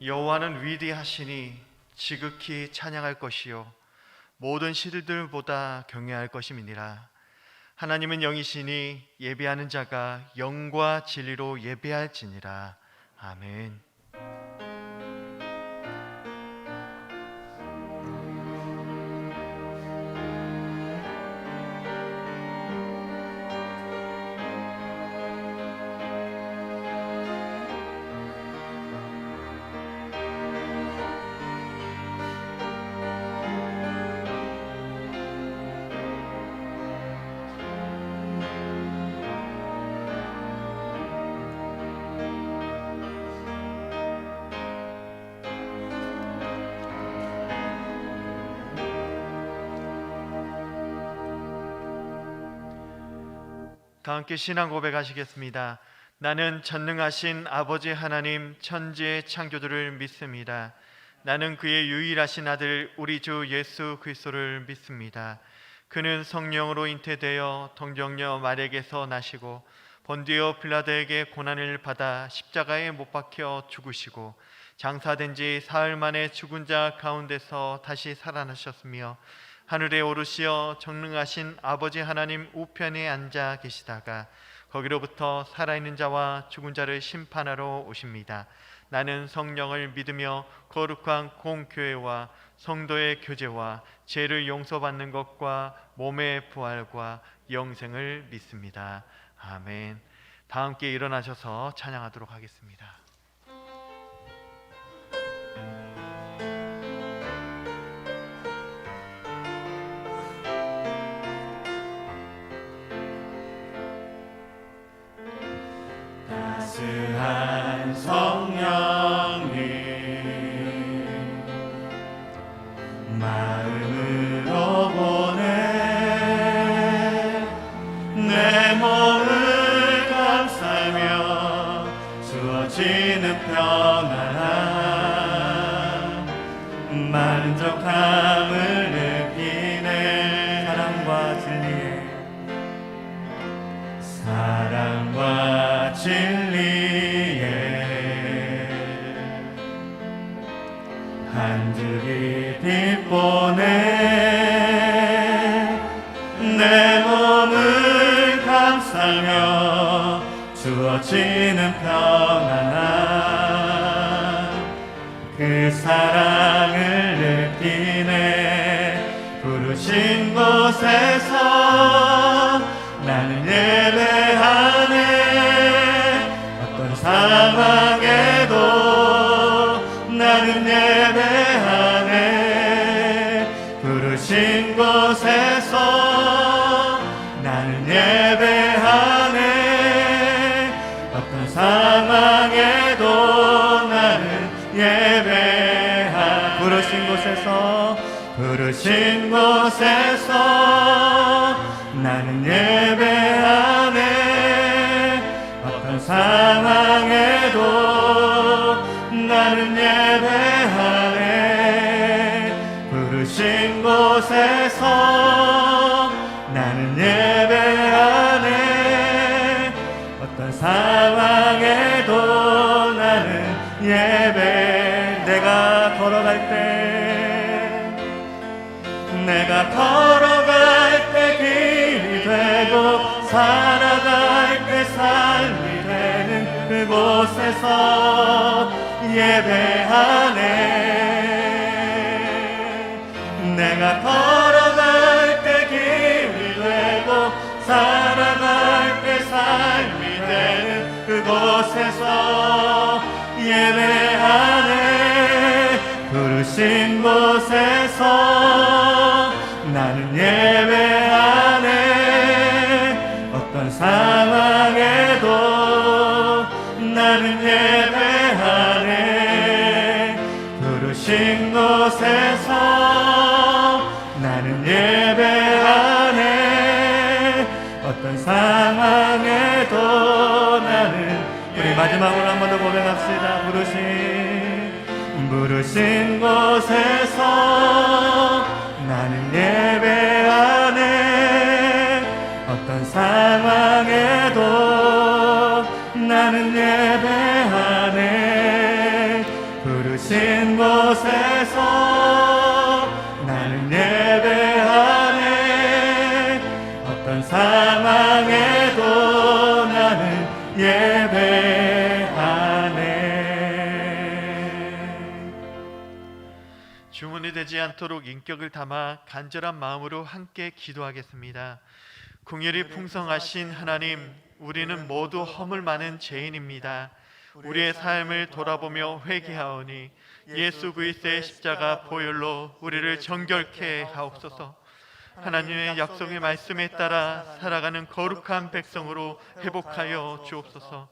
여호와는 위대하시니 지극히 찬양할 것이요 모든 시들보다 경외할 것임이니라. 하나님은 영이시니 예배하는 자가 영과 진리로 예배할지니라. 아멘. 다 함께 신앙 고백하시겠습니다. 나는 전능하신 아버지 하나님 천지의 창조주를 믿습니다. 나는 그의 유일하신 아들 우리 주 예수 그리스도를 믿습니다. 그는 성령으로 잉태되어 동정녀 마리아에게서 나시고 본디오 빌라도에게 고난을 받아 십자가에 못 박혀 죽으시고 장사된 지 사흘 만에 죽은 자 가운데서 다시 살아나셨으며 하늘에 오르시어 전능하신 아버지 하나님 우편에 앉아 계시다가 거기로부터 살아있는 자와 죽은 자를 심판하러 오십니다. 나는 성령을 믿으며 거룩한 공교회와 성도의 교제와 죄를 용서받는 것과 몸의 부활과 영생을 믿습니다. 아멘. 다 함께 일어나셔서 찬양하도록 하겠습니다. 따스한 성령님 마음으로 보내 내 몸을 감싸며 주어지는 평안함 만족함을 느끼네. 사랑과 진리에 한 줄기 빛 보내 내 몸을 감싸며 주어지는 평안함 그 사랑을 느끼네. 부르신 곳에서 나는 예배하네. 어떤 상황에도 나는 예배하네. 부르신 곳에서 나는 예배하네. 어떤 상황에도 나는 예배하네. 부르신 곳에서 나는 예배하네. 어떤 상황에도 나는 예배하네. 부르신 곳에서 나는 예배하네. 어떤 상황에도 나는 예배. 내가 걸어갈 때 길이 되고 살아갈 때 삶이 되는 그곳에서 예배하네. 내가 걸어갈 때 길이 되고 살아갈 때 삶이 되는 그곳에서 예배하네. 부르신 곳에서 나는 예배하네. 어떤 상황에도 나는 예배하네. 부르신 곳에서 나는 예배하네. 어떤 상황에도 나는. 우리 마지막으로 한 번 더 고백합시다. 부르신 곳에서 나는 예배하네. 어떤 상황에도 나는 예배하네. 곳에서 나는 예배하네. 어떤 상황에도 나는 예배하네. 주문이 되지 않도록 인격을 담아 간절한 마음으로 함께 기도하겠습니다. 긍휼이 풍성하신 하나님, 우리는 모두 허물 많은 죄인입니다. 우리의 삶을 돌아보며 회개하오니 예수 그리스도의 십자가 보혈로 우리를 정결케 하옵소서. 하나님의 약속의 말씀에 따라 살아가는 거룩한 백성으로 회복하여 주옵소서.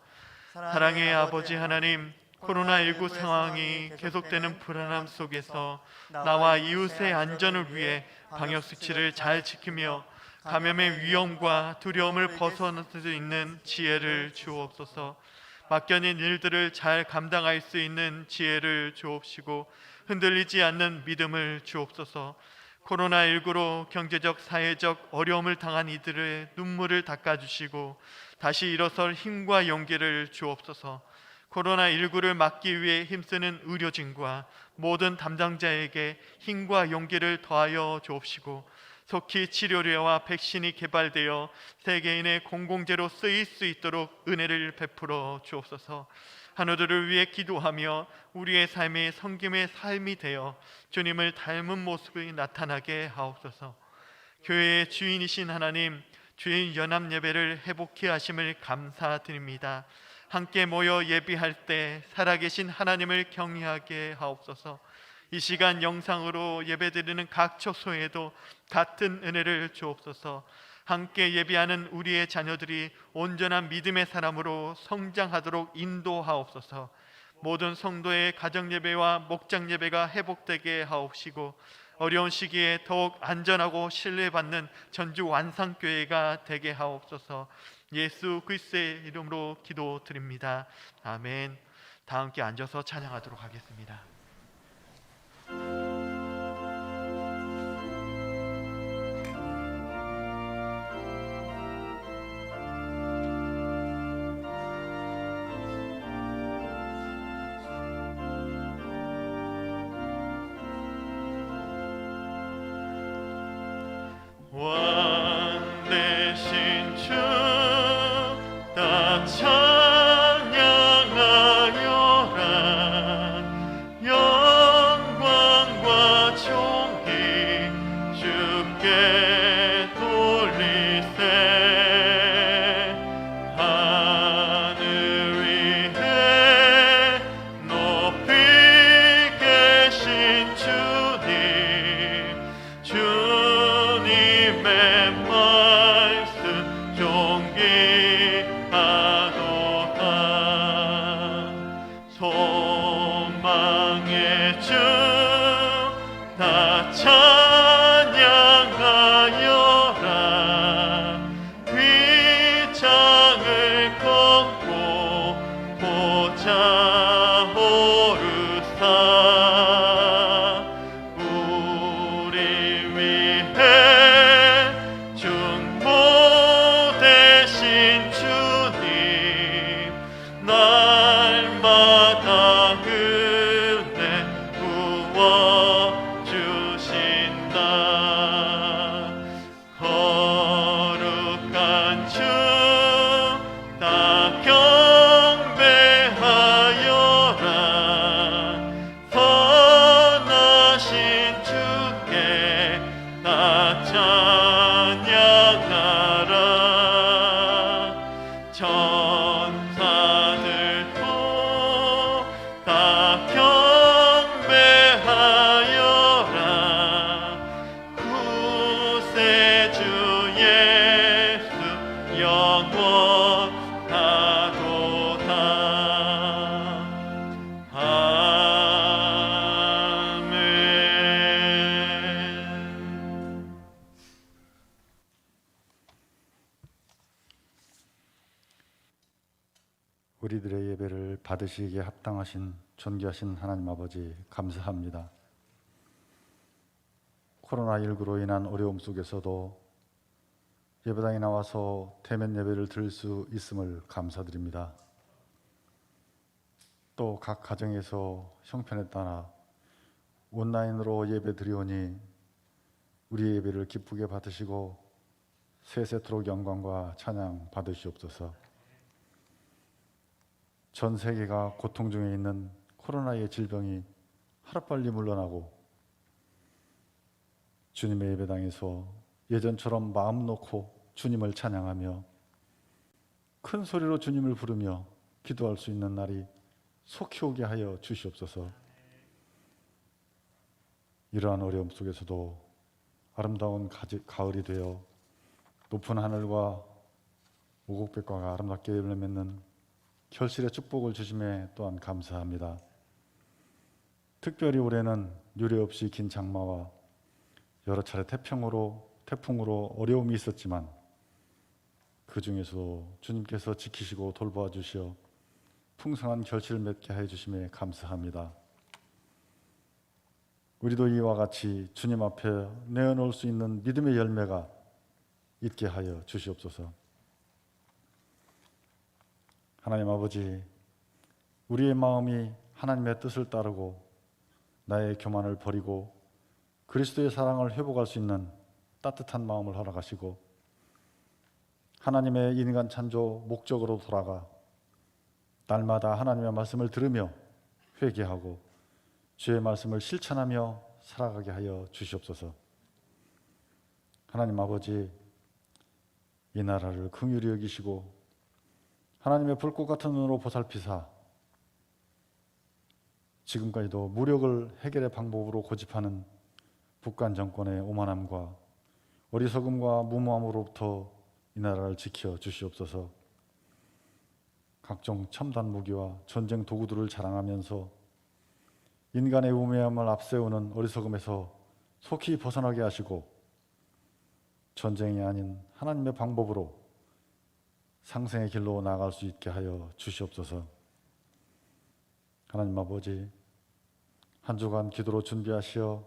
사랑의 아버지 하나님, 코로나19 상황이 계속되는 불안함 속에서 나와 이웃의 안전을 위해 방역수칙을 잘 지키며 감염의 위험과 두려움을 벗어날 수 있는 지혜를 주옵소서. 맡겨진 일들을 잘 감당할 수 있는 지혜를 주옵시고 흔들리지 않는 믿음을 주옵소서. 코로나19로 경제적, 사회적 어려움을 당한 이들의 눈물을 닦아주시고 다시 일어설 힘과 용기를 주옵소서. 코로나19를 막기 위해 힘쓰는 의료진과 모든 담당자에게 힘과 용기를 더하여 주옵시고 속히 치료제와 백신이 개발되어 세계인의 공공재로 쓰일 수 있도록 은혜를 베풀어 주옵소서. 한우들을 위해 기도하며 우리의 삶이 섬김의 삶이 되어 주님을 닮은 모습이 나타나게 하옵소서. 교회의 주인이신 하나님, 주인 연합 예배를 회복케 하심을 감사드립니다. 함께 모여 예비할 때 살아계신 하나님을 경외하게 하옵소서. 이 시간 영상으로 예배드리는 각 처소에도 같은 은혜를 주옵소서. 함께 예배하는 우리의 자녀들이 온전한 믿음의 사람으로 성장하도록 인도하옵소서. 모든 성도의 가정예배와 목장예배가 회복되게 하옵시고 어려운 시기에 더욱 안전하고 신뢰받는 전주 완상교회가 되게 하옵소서. 예수 그리스도의 이름으로 기도드립니다. 아멘. 다 함께 앉아서 찬양하도록 하겠습니다. 왕 대신 주 다 찬양하여라. 영광과 존귀 주께 돌리세. 하늘 위에 높이 계신 주님, 주님의 말씀 존귀하도다. 소망의 주 다 찬양하여라. 휘장을 걷고 보자 오르사. 우리 위해 중보되신 주님, 날마다 은혜 부어주신다. 거룩한 주 다 경배하여라. 선하신 주께 다 찬양하라. 천사들도 다 경배하여라. 구세주 예수 영원하도다. 아멘. 우리들의 예배를 받으시기에 합당하신 존귀하신 하나님 아버지, 감사합니다. 코로나19로 인한 어려움 속에서도 예배당에 나와서 대면 예배를 드릴 수 있음을 감사드립니다. 또 각 가정에서 형편에 따라 온라인으로 예배 드리오니 우리 예배를 기쁘게 받으시고 세세토록 영광과 찬양 받으시옵소서. 전 세계가 고통 중에 있는 코로나의 질병이 하루빨리 물러나고 주님의 예배당에서 예전처럼 마음 놓고 주님을 찬양하며 큰 소리로 주님을 부르며 기도할 수 있는 날이 속히 오게 하여 주시옵소서. 이러한 어려움 속에서도 아름다운 가을이 되어 높은 하늘과 오곡백과가 아름답게 열매 맺는 결실의 축복을 주심에 또한 감사합니다. 특별히 올해는 유례 없이 긴 장마와 여러 차례 태풍으로 어려움이 있었지만 그 중에서도 주님께서 지키시고 돌보아 주시어 풍성한 결실을 맺게 해 주심에 감사합니다. 우리도 이와 같이 주님 앞에 내어놓을 수 있는 믿음의 열매가 있게 하여 주시옵소서. 하나님 아버지, 우리의 마음이 하나님의 뜻을 따르고 나의 교만을 버리고 그리스도의 사랑을 회복할 수 있는 따뜻한 마음을 허락하시고 하나님의 인간 창조 목적으로 돌아가 날마다 하나님의 말씀을 들으며 회개하고 주의 말씀을 실천하며 살아가게 하여 주시옵소서. 하나님 아버지, 이 나라를 긍휼히 여기시고 하나님의 불꽃 같은 눈으로 보살피사 지금까지도 무력을 해결의 방법으로 고집하는 북한 정권의 오만함과 어리석음과 무모함으로부터 이 나라를 지켜 주시옵소서. 각종 첨단 무기와 전쟁 도구들을 자랑하면서 인간의 우매함을 앞세우는 어리석음에서 속히 벗어나게 하시고 전쟁이 아닌 하나님의 방법으로 상생의 길로 나아갈 수 있게 하여 주시옵소서. 하나님 아버지, 한 주간 기도로 준비하시어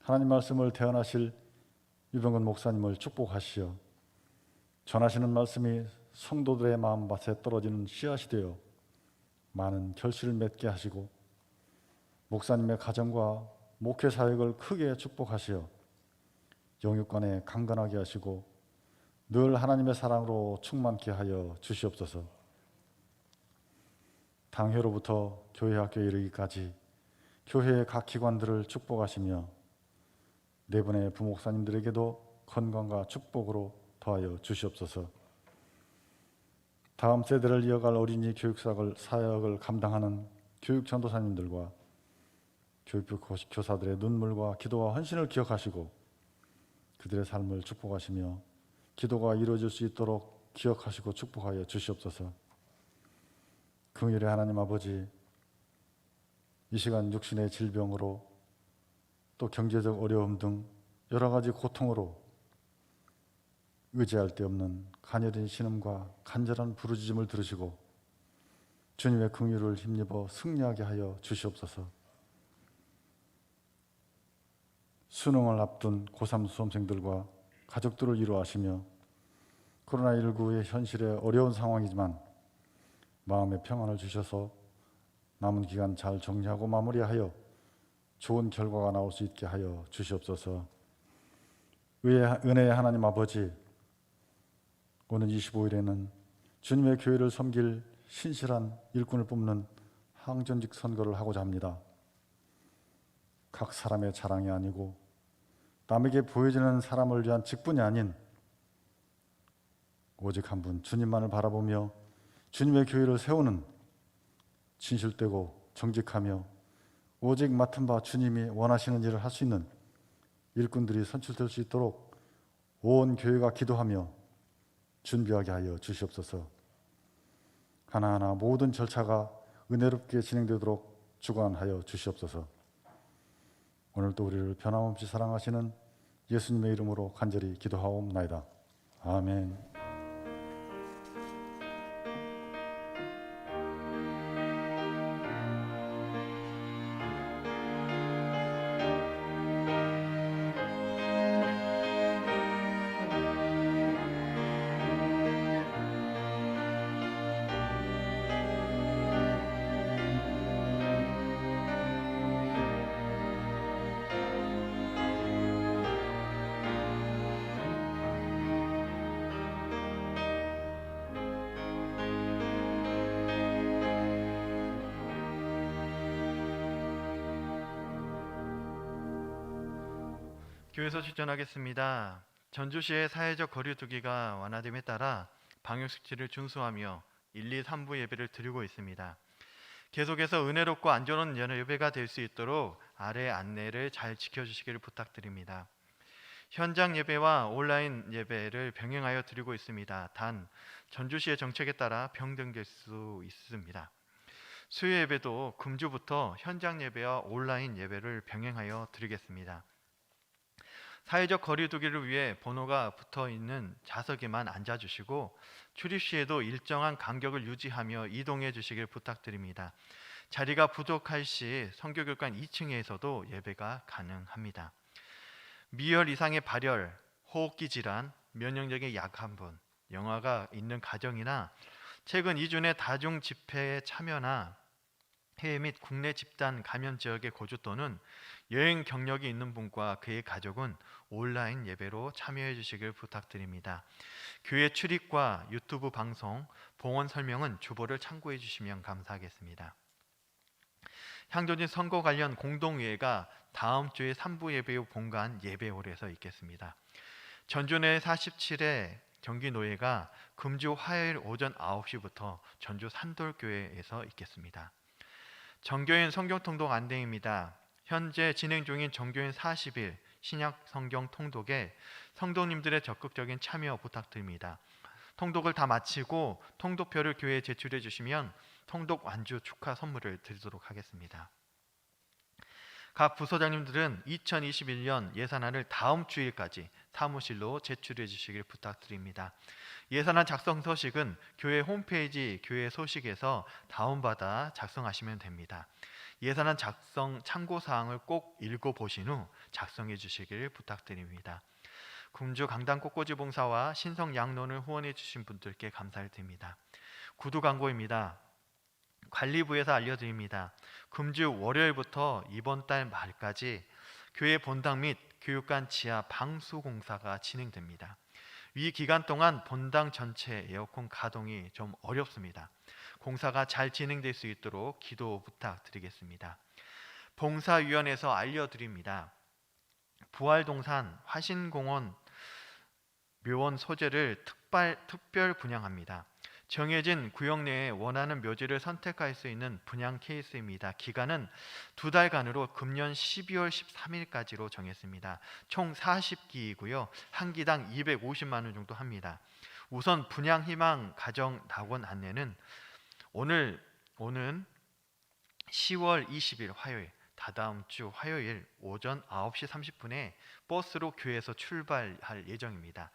하나님 말씀을 대언하실 유병근 목사님을 축복하시어 전하시는 말씀이 성도들의 마음밭에 떨어지는 씨앗이 되어 많은 결실을 맺게 하시고 목사님의 가정과 목회 사역을 크게 축복하시어 영육간에 강건하게 하시고 늘 하나님의 사랑으로 충만케 하여 주시옵소서. 당회로부터 교회 학교에 이르기까지 교회의 각 기관들을 축복하시며 네 분의 부목사님들에게도 건강과 축복으로 더하여 주시옵소서. 다음 세대를 이어갈 어린이 사역을 감당하는 교육 전도사님들과 교육부 교사들의 눈물과 기도와 헌신을 기억하시고 그들의 삶을 축복하시며 기도가 이루어질 수 있도록 기억하시고 축복하여 주시옵소서. 긍휼의 하나님 아버지, 이 시간 육신의 질병으로 또 경제적 어려움 등 여러 가지 고통으로 의지할 데 없는 가녀린 신음과 간절한 부르짖음을 들으시고 주님의 긍휼을 힘입어 승리하게 하여 주시옵소서. 수능을 앞둔 고3 수험생들과 가족들을 위로하시며 코로나19의 현실에 어려운 상황이지만 마음의 평안을 주셔서 남은 기간 잘 정리하고 마무리하여 좋은 결과가 나올 수 있게 하여 주시옵소서. 은혜의 하나님 아버지, 오는 25일에는 주님의 교회를 섬길 신실한 일꾼을 뽑는 항전직 선거를 하고자 합니다. 각 사람의 자랑이 아니고 남에게 보여지는 사람을 위한 직분이 아닌 오직 한 분 주님만을 바라보며 주님의 교회를 세우는 진실되고 정직하며 오직 맡은 바 주님이 원하시는 일을 할 수 있는 일꾼들이 선출될 수 있도록 온 교회가 기도하며 준비하게 하여 주시옵소서. 하나하나 모든 절차가 은혜롭게 진행되도록 주관하여 주시옵소서. 오늘도 우리를 변함없이 사랑하시는 예수님의 이름으로 간절히 기도하옵나이다. 아멘. 교회에서 추천하겠습니다. 전주시의 사회적 거리두기가 완화됨에 따라 방역수칙을 준수하며 1, 2, 3부 예배를 드리고 있습니다. 계속해서 은혜롭고 안전한 예배가 될 수 있도록 아래 안내를 잘 지켜주시기를 부탁드립니다. 현장 예배와 온라인 예배를 병행하여 드리고 있습니다. 단 전주시의 정책에 따라 변경될 수 있습니다. 수요 예배도 금주부터 현장 예배와 온라인 예배를 병행하여 드리겠습니다. 사회적 거리두기를 위해 번호가 붙어있는 좌석에만 앉아주시고 출입 시에도 일정한 간격을 유지하며 이동해 주시길 부탁드립니다. 자리가 부족할 시 선교교관 2층에서도 예배가 가능합니다. 미열 이상의 발열, 호흡기 질환, 면역력의 약한 분, 영아가 있는 가정이나 최근 2주 다중 집회에 참여나 해외 및 국내 집단 감염 지역의 거주 또는 여행 경력이 있는 분과 그의 가족은 온라인 예배로 참여해 주시길 부탁드립니다. 교회 출입과 유튜브 방송, 봉헌 설명은 주보를 참고해 주시면 감사하겠습니다. 향전진 선거 관련 공동회의가 다음 주에 3부 예배 후 본관 예배홀에서 있겠습니다. 전주 내 47회 경기노회가 금주 화요일 오전 9시부터 전주 산돌교회에서 있겠습니다. 정교인 성경 통독 안내입니다. 현재 진행 중인 정교인 40일 신약 성경 통독에 성도님들의 적극적인 참여 부탁드립니다. 통독을 다 마치고 통독표를 교회에 제출해 주시면 통독 완주 축하 선물을 드리도록 하겠습니다. 각 부서장님들은 2021년 예산안을 다음 주일까지 사무실로 제출해 주시길 부탁드립니다. 예산안 작성 서식은 교회 홈페이지 교회 소식에서 다운받아 작성하시면 됩니다. 예산안 작성 참고사항을 꼭 읽어보신 후 작성해 주시길 부탁드립니다. 금주 강당 꽃꽂이 봉사와 신성 양론을 후원해 주신 분들께 감사를 드립니다. 구두 광고입니다. 관리부에서 알려드립니다. 금주 월요일부터 이번 달 말까지 교회 본당 및 교육관 지하 방수 공사가 진행됩니다. 이 기간 동안 본당 전체 에어컨 가동이 좀 어렵습니다. 공사가 잘 진행될 수 있도록 기도 부탁드리겠습니다. 봉사위원회에서 알려드립니다. 부활동산 화신공원 묘원 소재를 특별 분양합니다. 정해진 구역 내에 원하는 묘지를 선택할 수 있는 분양 케이스입니다. 기간은 2달간으로 금년 12월 13일까지로 정했습니다. 총 40기이고요. 한 기당 250만 원 정도 합니다. 우선 분양 희망 가정 낙원 안내는 오는 10월 20일 화요일, 다다음 주 화요일 오전 9시 30분에 버스로 교회에서 출발할 예정입니다.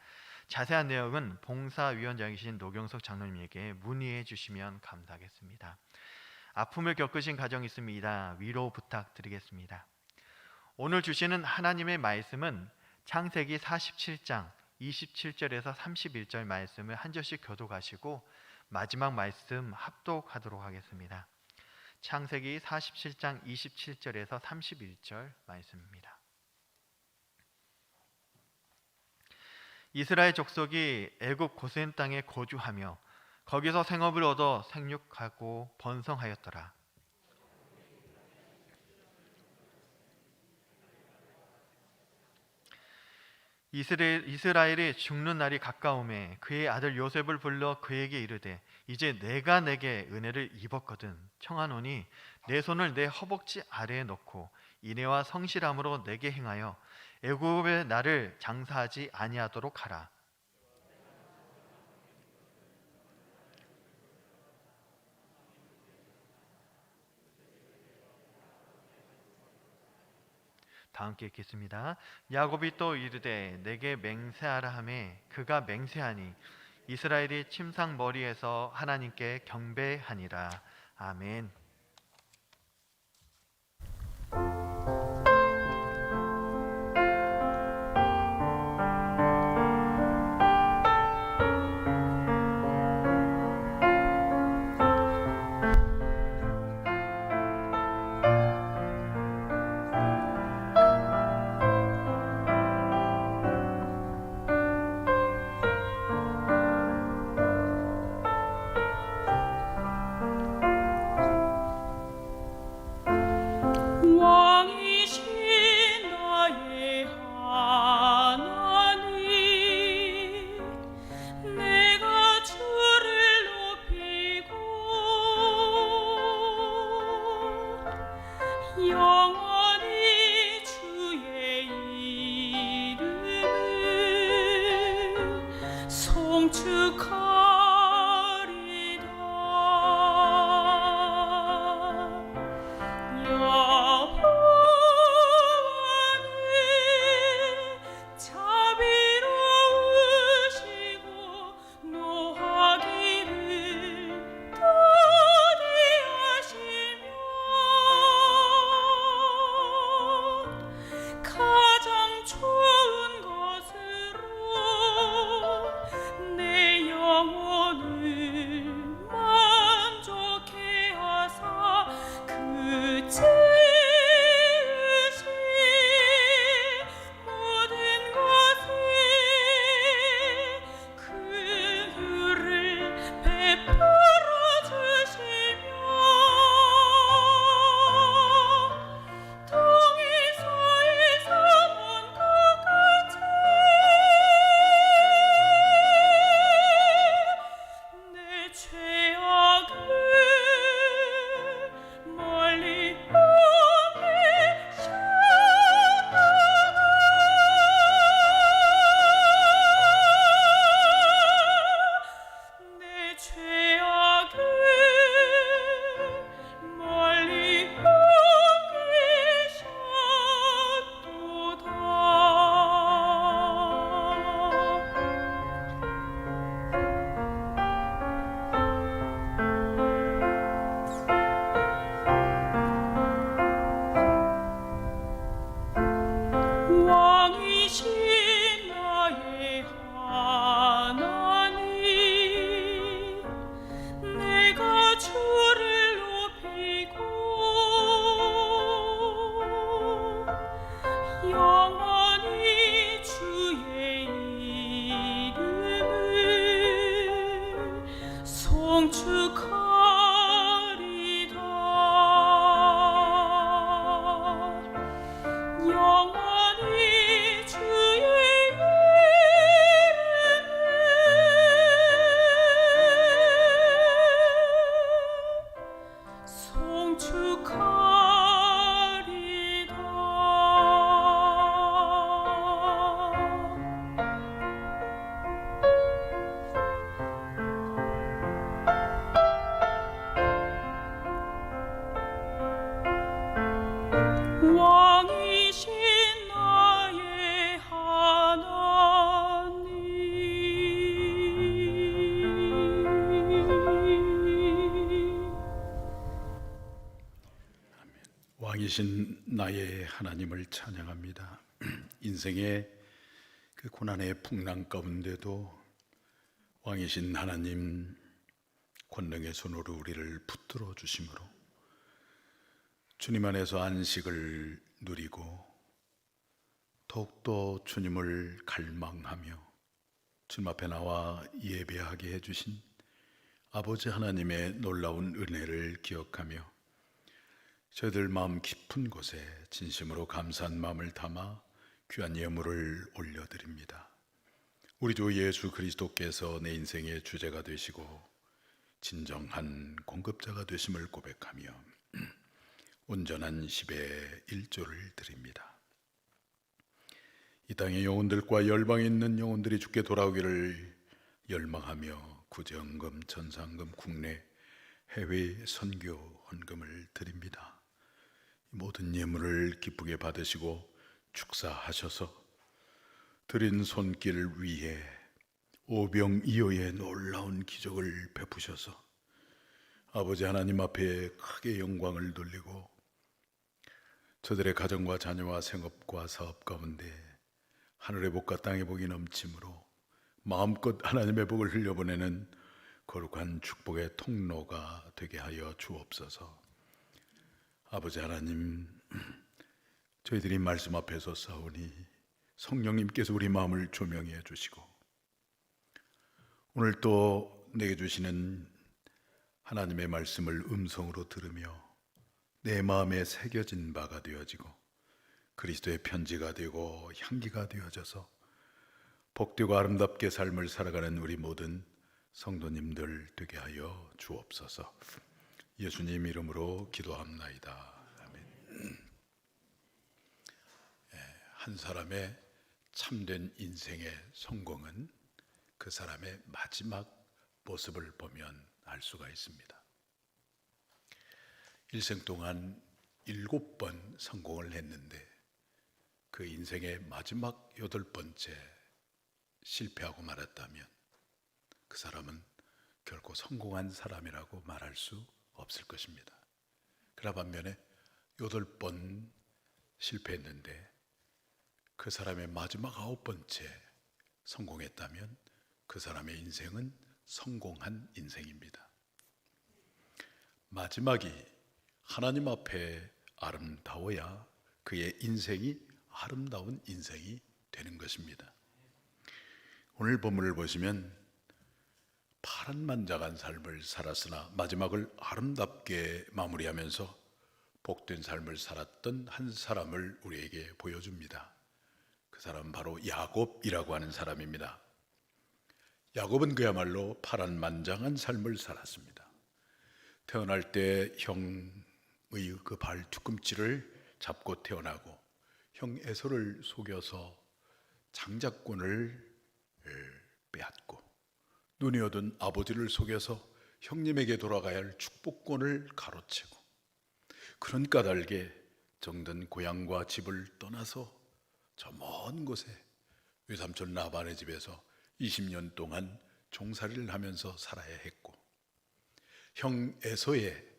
자세한 내용은 봉사위원장이신 노경석 장로님에게 문의해 주시면 감사하겠습니다. 아픔을 겪으신 가정이 있습니다. 위로 부탁드리겠습니다. 오늘 주시는 하나님의 말씀은 창세기 47장 27절에서 31절 말씀을 한 절씩 교독하시고 마지막 말씀 합독하도록 하겠습니다. 창세기 47장 27절에서 31절 말씀입니다. 이스라엘 족속이 애굽 고센 땅에 거주하며 거기서 생업을 얻어 생육하고 번성하였더라. 이스라엘이 죽는 날이 가까우매 그의 아들 요셉을 불러 그에게 이르되 이제 내가 내게 은혜를 입었거든 청하노니 내 손을 내 허벅지 아래에 넣고 인애와 성실함으로 내게 행하여 애굽의 나를 장사하지 아니하도록 하라. 다 함께 읽겠습니다. 야곱이 또 이르되 내게 맹세하라 하매 그가 맹세하니 이스라엘이 침상 머리에서 하나님께 경배하니라. 아멘. 왕이신 나의 하나님을 찬양합니다. 인생의 그 고난의 풍랑 가운데도 왕이신 하나님 권능의 손으로 우리를 붙들어 주심으로 주님 안에서 안식을 누리고 더욱더 주님을 갈망하며 주님 앞에 나와 예배하게 해주신 아버지 하나님의 놀라운 은혜를 기억하며 저희들 마음 깊은 곳에 진심으로 감사한 마음을 담아 귀한 예물을 올려드립니다. 우리 주 예수 그리스도께서 내 인생의 주제가 되시고 진정한 공급자가 되심을 고백하며 온전한 10의 1조를 드립니다. 이 땅의 영혼들과 열방에 있는 영혼들이 주께 돌아오기를 열망하며 구제헌금, 전상금, 국내 해외 선교 헌금을 드립니다. 모든 예물을 기쁘게 받으시고 축사하셔서 드린 손길 위에 오병이어의 놀라운 기적을 베푸셔서 아버지 하나님 앞에 크게 영광을 돌리고 저들의 가정과 자녀와 생업과 사업 가운데 하늘의 복과 땅의 복이 넘침으로 마음껏 하나님의 복을 흘려보내는 거룩한 축복의 통로가 되게 하여 주옵소서. 아버지 하나님, 저희들이 말씀 앞에서 싸우니 성령님께서 우리 마음을 조명해 주시고 오늘 또 내게 주시는 하나님의 말씀을 음성으로 들으며 내 마음에 새겨진 바가 되어지고 그리스도의 편지가 되고 향기가 되어져서 복되고 아름답게 삶을 살아가는 우리 모든 성도님들 되게 하여 주옵소서. 예수님 이름으로 기도합나이다. 아멘. 한 사람의 참된 인생의 성공은 그 사람의 마지막 모습을 보면 알 수가 있습니다. 일생 동안 7번 성공을 했는데 그 인생의 마지막 8번째 실패하고 말았다면 그 사람은 결코 성공한 사람이라고 말할 수 없을 것입니다. 그러나 반면에 8번 실패했는데 그 사람의 마지막 9번째 성공했다면 그 사람의 인생은 성공한 인생입니다. 마지막이 하나님 앞에 아름다워야 그의 인생이 아름다운 인생이 되는 것입니다. 오늘 본문을 보시면 파란만장한 삶을 살았으나 마지막을 아름답게 마무리하면서 복된 삶을 살았던 한 사람을 우리에게 보여줍니다. 그 사람은 바로 야곱이라고 하는 사람입니다. 야곱은 그야말로 파란만장한 삶을 살았습니다. 태어날 때 형의 그 발 뒤꿈치를 잡고 태어나고 형 에서를 속여서 장자권을 빼앗고 눈이 어두운 아버지를 속여서 형님에게 돌아가야 할 축복권을 가로채고 그런 까닭에 정든 고향과 집을 떠나서 저 먼 곳에 외삼촌 라반의 집에서 20년 동안 종살이를 하면서 살아야 했고 형 에서의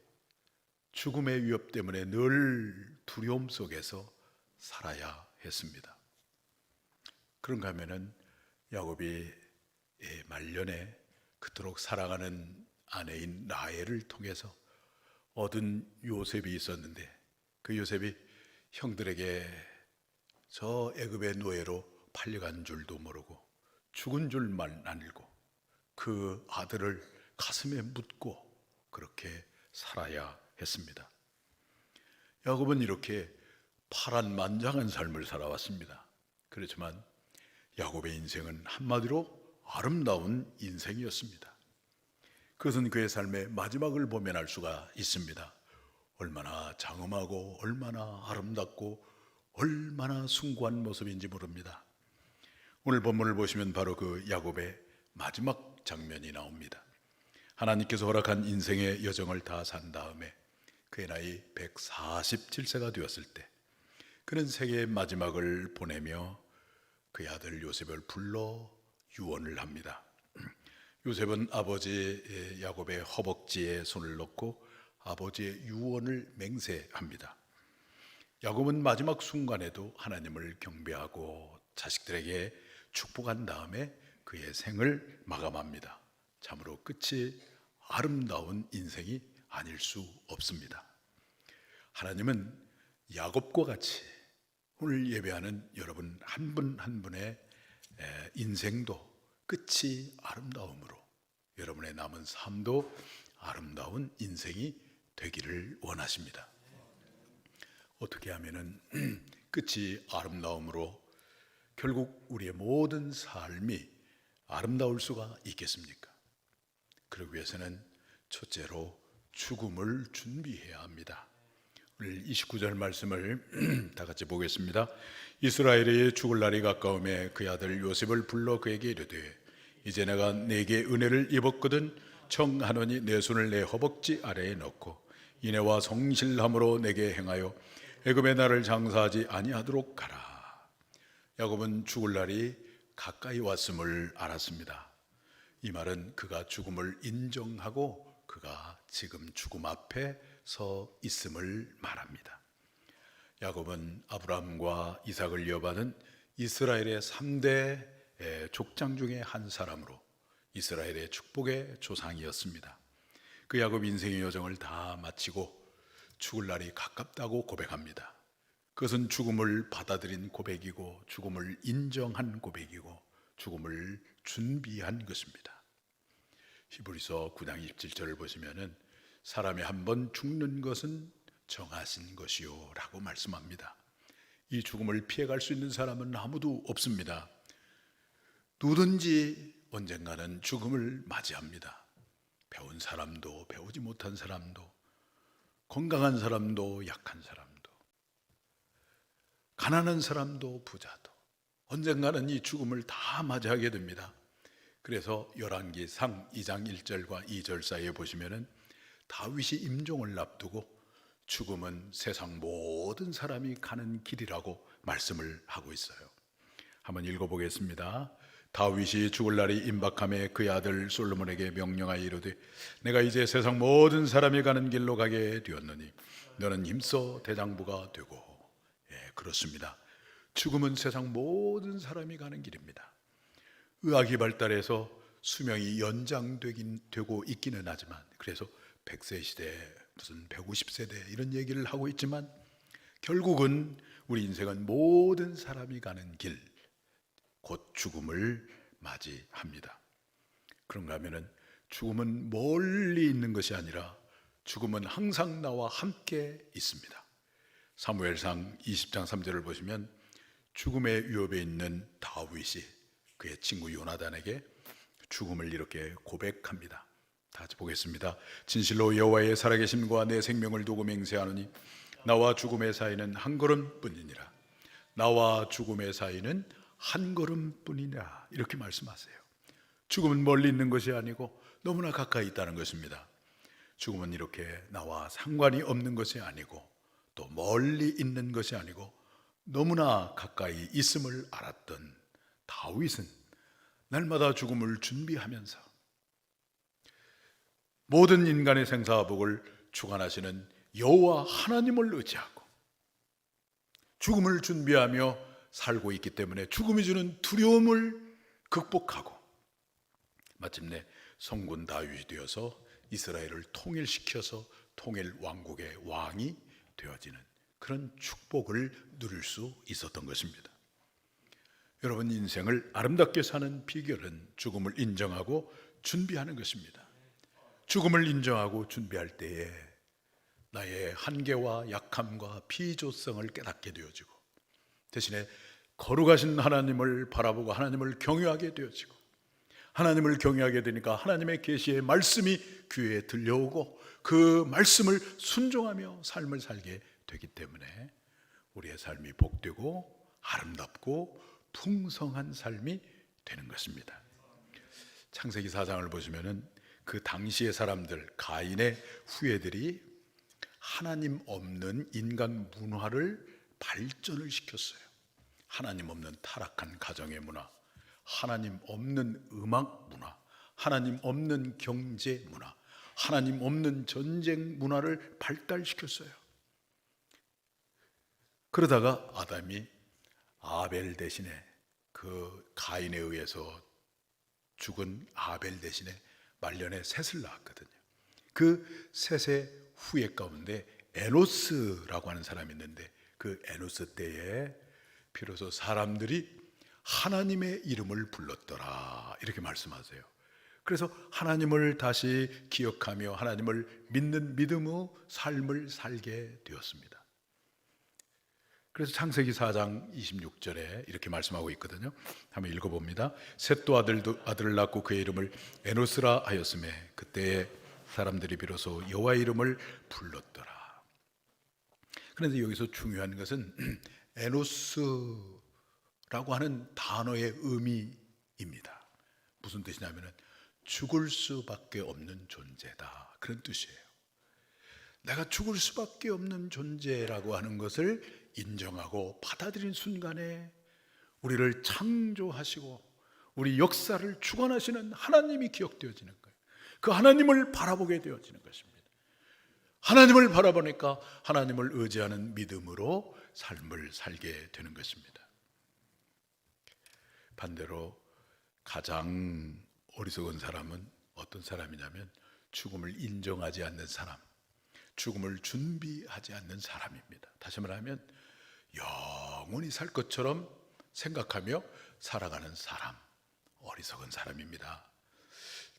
죽음의 위협 때문에 늘 두려움 속에서 살아야 했습니다. 그런가 하면은 야곱이 말년에 그토록 사랑하는 아내인 라헬을 통해서 얻은 요셉이 있었는데 그 요셉이 형들에게 저 애굽의 노예로 팔려간 줄도 모르고 죽은 줄만 알고 그 아들을 가슴에 묻고 그렇게 살아야 했습니다. 야곱은 이렇게 파란만장한 삶을 살아왔습니다. 그렇지만 야곱의 인생은 한마디로 아름다운 인생이었습니다. 그것은 그의 삶의 마지막을 보면 알 수가 있습니다. 얼마나 장엄하고 얼마나 아름답고 얼마나 숭고한 모습인지 모릅니다. 오늘 본문을 보시면 바로 그 야곱의 마지막 장면이 나옵니다. 하나님께서 허락한 인생의 여정을 다 산 다음에 그의 나이 147세가 되었을 때 그는 세계의 마지막을 보내며 그의 아들 요셉을 불러 유언을 합니다. 요셉은 아버지 야곱의 허벅지에 손을 넣고 아버지의 유언을 맹세합니다. 야곱은 마지막 순간에도 하나님을 경배하고 자식들에게 축복한 다음에 그의 생을 마감합니다. 참으로 끝이 아름다운 인생이 아닐 수 없습니다. 하나님은 야곱과 같이 오늘 예배하는 여러분 한 분 한 분의 인생도 끝이 아름다움으로 여러분의 남은 삶도 아름다운 인생이 되기를 원하십니다. 어떻게 하면은 끝이 아름다움으로 결국 우리의 모든 삶이 아름다울 수가 있겠습니까? 그러기 위해서는 첫째로 죽음을 준비해야 합니다. 오늘 29절 말씀을 다 같이 보겠습니다. 이스라엘이 죽을 날이 가까움에 그 아들 요셉을 불러 그에게 이르되 이제 내가 네게 은혜를 입었거든 청하노니 내 손을 내 허벅지 아래에 넣고 인애와 성실함으로 내게 행하여 애굽의 나를 장사하지 아니하도록 하라. 야곱은 죽을 날이 가까이 왔음을 알았습니다. 이 말은 그가 죽음을 인정하고 그가 지금 죽음 앞에 서 있음을 말합니다. 야곱은 아브라함과 이삭을 이어받은 이스라엘의 3대 족장 중에 한 사람으로 이스라엘의 축복의 조상이었습니다. 그 야곱 인생의 여정을 다 마치고 죽을 날이 가깝다고 고백합니다. 그것은 죽음을 받아들인 고백이고 죽음을 인정한 고백이고 죽음을 준비한 것입니다. 히브리서 9장 27절을 보시면은 사람이 한 번 죽는 것은 정하신 것이요 라고 말씀합니다. 이 죽음을 피해갈 수 있는 사람은 아무도 없습니다. 누구든지 언젠가는 죽음을 맞이합니다. 배운 사람도 배우지 못한 사람도 건강한 사람도 약한 사람도 가난한 사람도 부자도 언젠가는 이 죽음을 다 맞이하게 됩니다. 그래서 열왕기상 2장 1절과 2절 사이에 보시면은 다윗이 임종을 앞두고 죽음은 세상 모든 사람이 가는 길이라고 말씀을 하고 있어요. 한번 읽어보겠습니다. 다윗이 죽을 날이 임박함에 그의 아들 솔로몬에게 명령하여 이르되 내가 이제 세상 모든 사람이 가는 길로 가게 되었느니 너는 힘써 대장부가 되고. 그렇습니다. 죽음은 세상 모든 사람이 가는 길입니다. 의학이 발달해서 수명이 연장되고 있기는 하지만, 그래서 100세 시대, 무슨 150세대 이런 얘기를 하고 있지만 결국은 우리 인생은 모든 사람이 가는 길, 곧 죽음을 맞이합니다. 그런가 하면은 죽음은 멀리 있는 것이 아니라 죽음은 항상 나와 함께 있습니다. 사무엘상 20장 3절을 보시면 죽음의 위협에 있는 다윗이 그의 친구 요나단에게 죽음을 이렇게 고백합니다. 다 같이 보겠습니다. 진실로 여호와의 살아계심과 내 생명을 두고 맹세하노니 나와 죽음의 사이는 한 걸음뿐이니라. 나와 죽음의 사이는 한 걸음뿐이니라. 이렇게 말씀하세요. 죽음은 멀리 있는 것이 아니고 너무나 가까이 있다는 것입니다. 죽음은 이렇게 나와 상관이 없는 것이 아니고 또 멀리 있는 것이 아니고 너무나 가까이 있음을 알았던 다윗은 날마다 죽음을 준비하면서 모든 인간의 생사복을 주관하시는 여호와 하나님을 의지하고 죽음을 준비하며 살고 있기 때문에 죽음이 주는 두려움을 극복하고 마침내 성군 다윗이 되어서 이스라엘을 통일시켜서 통일 왕국의 왕이 되어지는 그런 축복을 누릴 수 있었던 것입니다. 여러분, 인생을 아름답게 사는 비결은 죽음을 인정하고 준비하는 것입니다. 죽음을 인정하고 준비할 때에 나의 한계와 약함과 비조성을 깨닫게 되어지고 대신에 거룩하신 하나님을 바라보고 하나님을 경외하게 되어지고 하나님을 경외하게 되니까 하나님의 계시의 말씀이 귀에 들려오고 그 말씀을 순종하며 삶을 살게 되기 때문에 우리의 삶이 복되고 아름답고 풍성한 삶이 되는 것입니다. 창세기 4장을 보시면은 그 당시의 사람들, 가인의 후예들이 하나님 없는 인간 문화를 발전을 시켰어요. 하나님 없는 타락한 가정의 문화, 하나님 없는 음악 문화, 하나님 없는 경제 문화, 하나님 없는 전쟁 문화를 발달시켰어요. 그러다가 아담이 아벨 대신에 그 가인에 의해서 죽은 아벨 대신에 말년에 셋을 낳았거든요. 그 셋의 후예 가운데 에노스라고 하는 사람이 있는데 그 에노스 때에 비로소 사람들이 하나님의 이름을 불렀더라 이렇게 말씀하세요. 그래서 하나님을 다시 기억하며 하나님을 믿는 믿음의 삶을 살게 되었습니다. 그래서 창세기 4장 26절에 이렇게 말씀하고 있거든요. 한번 읽어봅니다. 셋도 아들을 낳고 그의 이름을 에노스라 하였으매 그때에 사람들이 비로소 여호와의 이름을 불렀더라. 그런데 여기서 중요한 것은 에노스라고 하는 단어의 의미입니다. 무슨 뜻이냐면 죽을 수밖에 없는 존재다 그런 뜻이에요. 내가 죽을 수밖에 없는 존재라고 하는 것을 인정하고 받아들인 순간에 우리를 창조하시고 우리 역사를 주관하시는 하나님이 기억되어지는 거예요. 그 하나님을 바라보게 되어지는 것입니다. 하나님을 바라보니까 하나님을 의지하는 믿음으로 삶을 살게 되는 것입니다. 반대로 가장 어리석은 사람은 어떤 사람이냐면 죽음을 인정하지 않는 사람, 죽음을 준비하지 않는 사람입니다. 다시 말하면 영원히 살 것처럼 생각하며 살아가는 사람, 어리석은 사람입니다.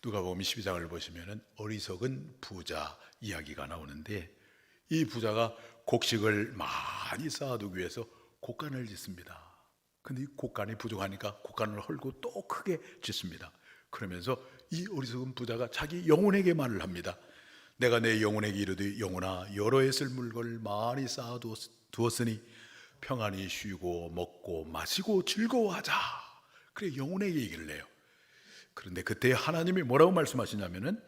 누가복음 12장을 보시면 어리석은 부자 이야기가 나오는데 이 부자가 곡식을 많이 쌓아두기 위해서 곡간을 짓습니다. 근데 이 곡간이 부족하니까 곡간을 헐고 또 크게 짓습니다. 그러면서 이 어리석은 부자가 자기 영혼에게 말을 합니다. 내가 내 영혼에게 이르되 영혼아 여러 해 쓸 물건을 많이 쌓아두었으니 평안히 쉬고 먹고 마시고 즐거워하자. 그래 영혼에게 얘기를 해요. 그런데 그때 하나님이 뭐라고 말씀하시냐면은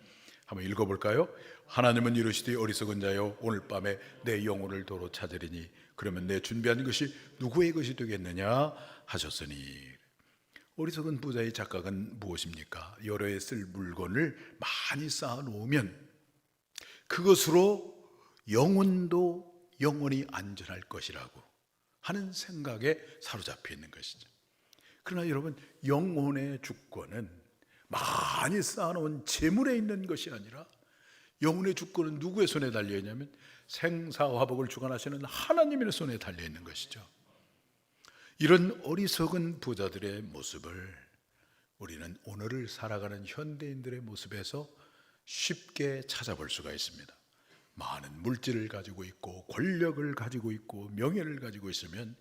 한번 읽어볼까요? 하나님은 이르시되 어리석은 자여 오늘 밤에 내 영혼을 도로 찾으리니 그러면 내 준비한 것이 누구의 것이 되겠느냐 하셨으니. 어리석은 부자의 착각은 무엇입니까? 여러 해 쓸 물건을 많이 쌓아놓으면 그것으로 영혼도 영원히 안전할 것이라고 하는 생각에 사로잡혀 있는 것이죠. 그러나 여러분, 영혼의 주권은 많이 쌓아놓은 재물에 있는 것이 아니라 영혼의 주권은 누구의 손에 달려있냐면 생사화복을 주관하시는 하나님의 손에 달려있는 것이죠. 이런 어리석은 부자들의 모습을 우리는 오늘을 살아가는 현대인들의 모습에서 쉽게 찾아볼 수가 있습니다. 많은 물질을 가지고 있고 권력을 가지고 있고 명예를 가지고 있으면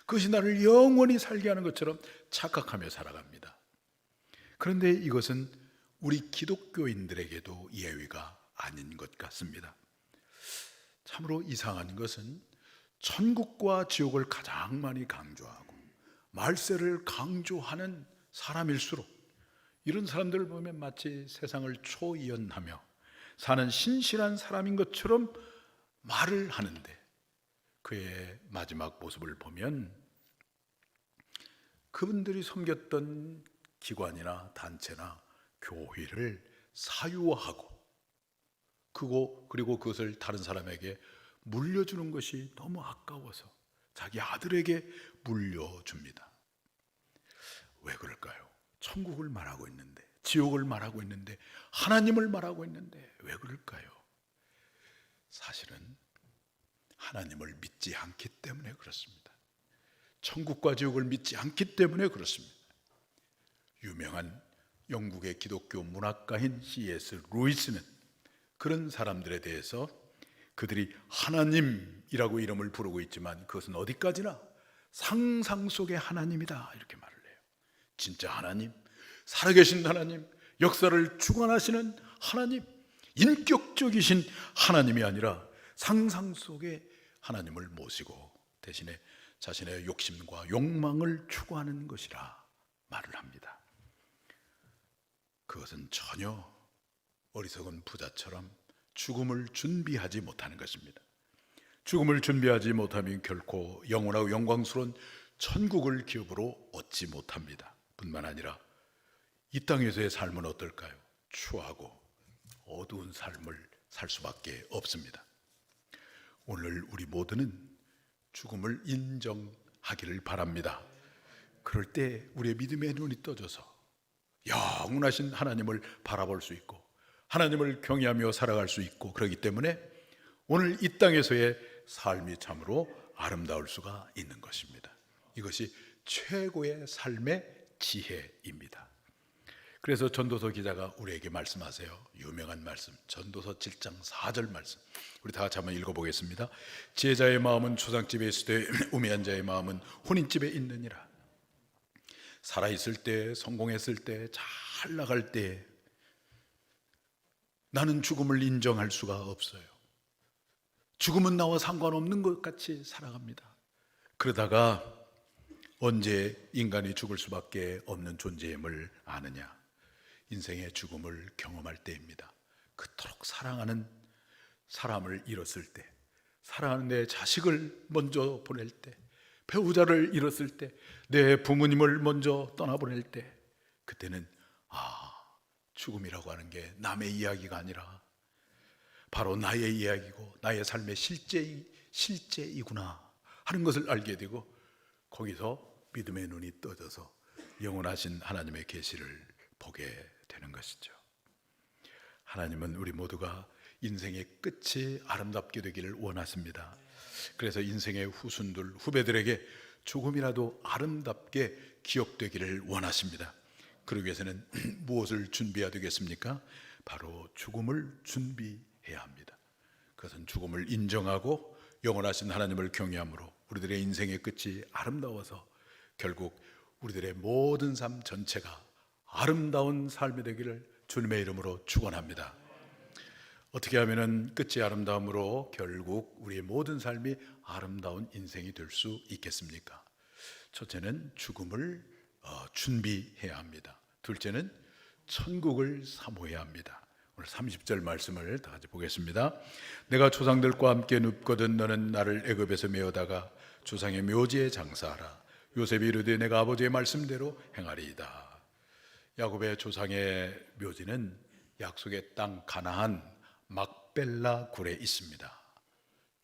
그것이 나를 영원히 살게 하는 것처럼 착각하며 살아갑니다. 그런데 이것은 우리 기독교인들에게도 예외가 아닌 것 같습니다. 참으로 이상한 것은 천국과 지옥을 가장 많이 강조하고 말세를 강조하는 사람일수록 이런 사람들을 보면 마치 세상을 초연하며 사는 신실한 사람인 것처럼 말을 하는데 그의 마지막 모습을 보면 그분들이 섬겼던 기관이나 단체나 교회를 사유화하고 그리고 그것을 다른 사람에게 물려주는 것이 너무 아까워서 자기 아들에게 물려줍니다. 왜 그럴까요? 천국을 말하고 있는데, 지옥을 말하고 있는데, 하나님을 말하고 있는데 왜 그럴까요? 사실은 하나님을 믿지 않기 때문에 그렇습니다. 천국과 지옥을 믿지 않기 때문에 그렇습니다. 유명한 영국의 기독교 문학가인 C.S. 루이스는 그런 사람들에 대해서 그들이 하나님이라고 이름을 부르고 있지만 그것은 어디까지나 상상 속의 하나님이다 이렇게 말을 해요. 진짜 하나님, 살아계신 하나님, 역사를 주관하시는 하나님, 인격적이신 하나님이 아니라 상상 속의 하나님을 모시고 대신에 자신의 욕심과 욕망을 추구하는 것이라 말을 합니다. 그것은 전혀 어리석은 부자처럼 죽음을 준비하지 못하는 것입니다. 죽음을 준비하지 못하면 결코 영원하고 영광스러운 천국을 기업으로 얻지 못합니다. 뿐만 아니라 이 땅에서의 삶은 어떨까요? 추하고 어두운 삶을 살 수밖에 없습니다. 오늘 우리 모두는 죽음을 인정하기를 바랍니다. 그럴 때 우리의 믿음의 눈이 떠져서 영원하신 하나님을 바라볼 수 있고 하나님을 경외하며 살아갈 수 있고 그렇기 때문에 오늘 이 땅에서의 삶이 참으로 아름다울 수가 있는 것입니다. 이것이 최고의 삶의 지혜입니다. 그래서 전도서 기자가 우리에게 말씀하세요. 유명한 말씀, 전도서 7장 4절 말씀, 우리 다 같이 한번 읽어보겠습니다. 제자의 마음은 초상집에 있으되 우매한 자의 마음은 혼인집에 있느니라. 살아있을 때, 성공했을 때, 잘 나갈 때 나는 죽음을 인정할 수가 없어요. 죽음은 나와 상관없는 것 같이 살아갑니다. 그러다가 언제 인간이 죽을 수밖에 없는 존재임을 아느냐? 인생의 죽음을 경험할 때입니다. 그토록 사랑하는 사람을 잃었을 때, 사랑하는 내 자식을 먼저 보낼 때, 배우자를 잃었을 때, 내 부모님을 먼저 떠나보낼 때, 그때는 죽음이라고 하는 게 남의 이야기가 아니라 바로 나의 이야기고 나의 삶의 실제이구나 하는 것을 알게 되고 거기서 믿음의 눈이 떠져서 영원하신 하나님의 계시를 보게 되는 것이죠. 하나님은 우리 모두가 인생의 끝이 아름답게 되기를 원하십니다. 그래서 인생의 후배들에게 조금이라도 아름답게 기억되기를 원하십니다. 그러기 위해서는 무엇을 준비해야 되겠습니까? 바로 죽음을 준비해야 합니다. 그것은 죽음을 인정하고 영원하신 하나님을 경외함으로 우리들의 인생의 끝이 아름다워서 결국 우리들의 모든 삶 전체가 아름다운 삶이 되기를 주님의 이름으로 축원합니다. 어떻게 하면 끝이 아름다움으로 결국 우리의 모든 삶이 아름다운 인생이 될 수 있겠습니까? 첫째는 죽음을 준비해야 합니다. 둘째는 천국을 사모해야 합니다. 오늘 30절 말씀을 다 같이 보겠습니다. 내가 조상들과 함께 눕거든 너는 나를 애굽에서 메어다가 조상의 묘지에 장사하라. 요셉이 이르되 내가 아버지의 말씀대로 행하리이다. 야곱의 조상의 묘지는 약속의 땅 가나안 막벨라 굴에 있습니다.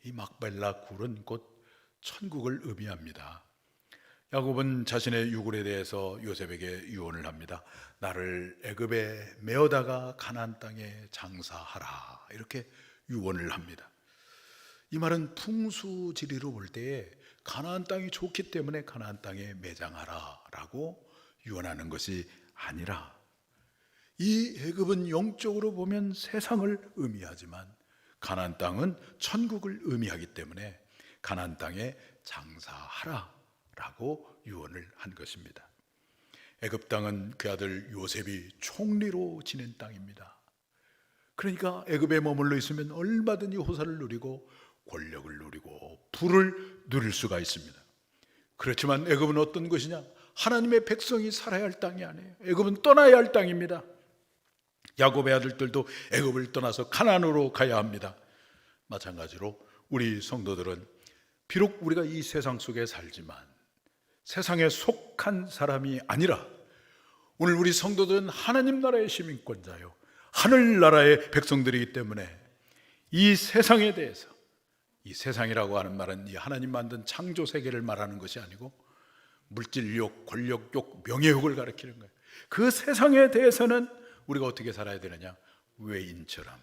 이 막벨라 굴은 곧 천국을 의미합니다. 야곱은 자신의 유골에 대해서 요셉에게 유언을 합니다. 나를 애굽에 메어다가 가나안 땅에 장사하라, 이렇게 유언을 합니다. 이 말은 풍수지리로 볼 때에 가나안 땅이 좋기 때문에 가나안 땅에 매장하라 라고 유언하는 것이 아니라, 이 애굽은 영적으로 보면 세상을 의미하지만 가나안 땅은 천국을 의미하기 때문에 가나안 땅에 장사하라 라고 유언을 한 것입니다. 애굽 땅은 그 아들 요셉이 총리로 지낸 땅입니다. 그러니까 애굽에 머물러 있으면 얼마든지 호사를 누리고 권력을 누리고 부를 누릴 수가 있습니다. 그렇지만 애굽은 어떤 것이냐? 하나님의 백성이 살아야 할 땅이 아니에요. 애굽은 떠나야 할 땅입니다. 야곱의 아들들도 애굽을 떠나서 가나안으로 가야 합니다. 마찬가지로 우리 성도들은 비록 우리가 이 세상 속에 살지만 세상에 속한 사람이 아니라, 오늘 우리 성도들은 하나님 나라의 시민권자요, 하늘나라의 백성들이기 때문에 이 세상에 대해서, 이 세상이라고 하는 말은 이 하나님 만든 창조 세계를 말하는 것이 아니고 물질욕, 권력욕, 명예욕을 가리키는 거예요. 그 세상에 대해서는 우리가 어떻게 살아야 되느냐? 외인처럼,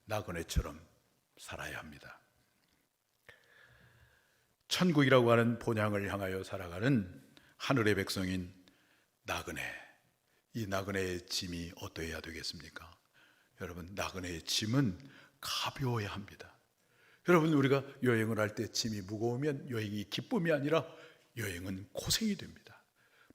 나그네처럼 살아야 합니다. 천국이라고 하는 본향을 향하여 살아가는 하늘의 백성인 나그네, 이 나그네의 짐이 어떠해야 되겠습니까? 여러분, 나그네의 짐은 가벼워야 합니다. 여러분, 우리가 여행을 할 때 짐이 무거우면 여행이 기쁨이 아니라 여행은 고생이 됩니다.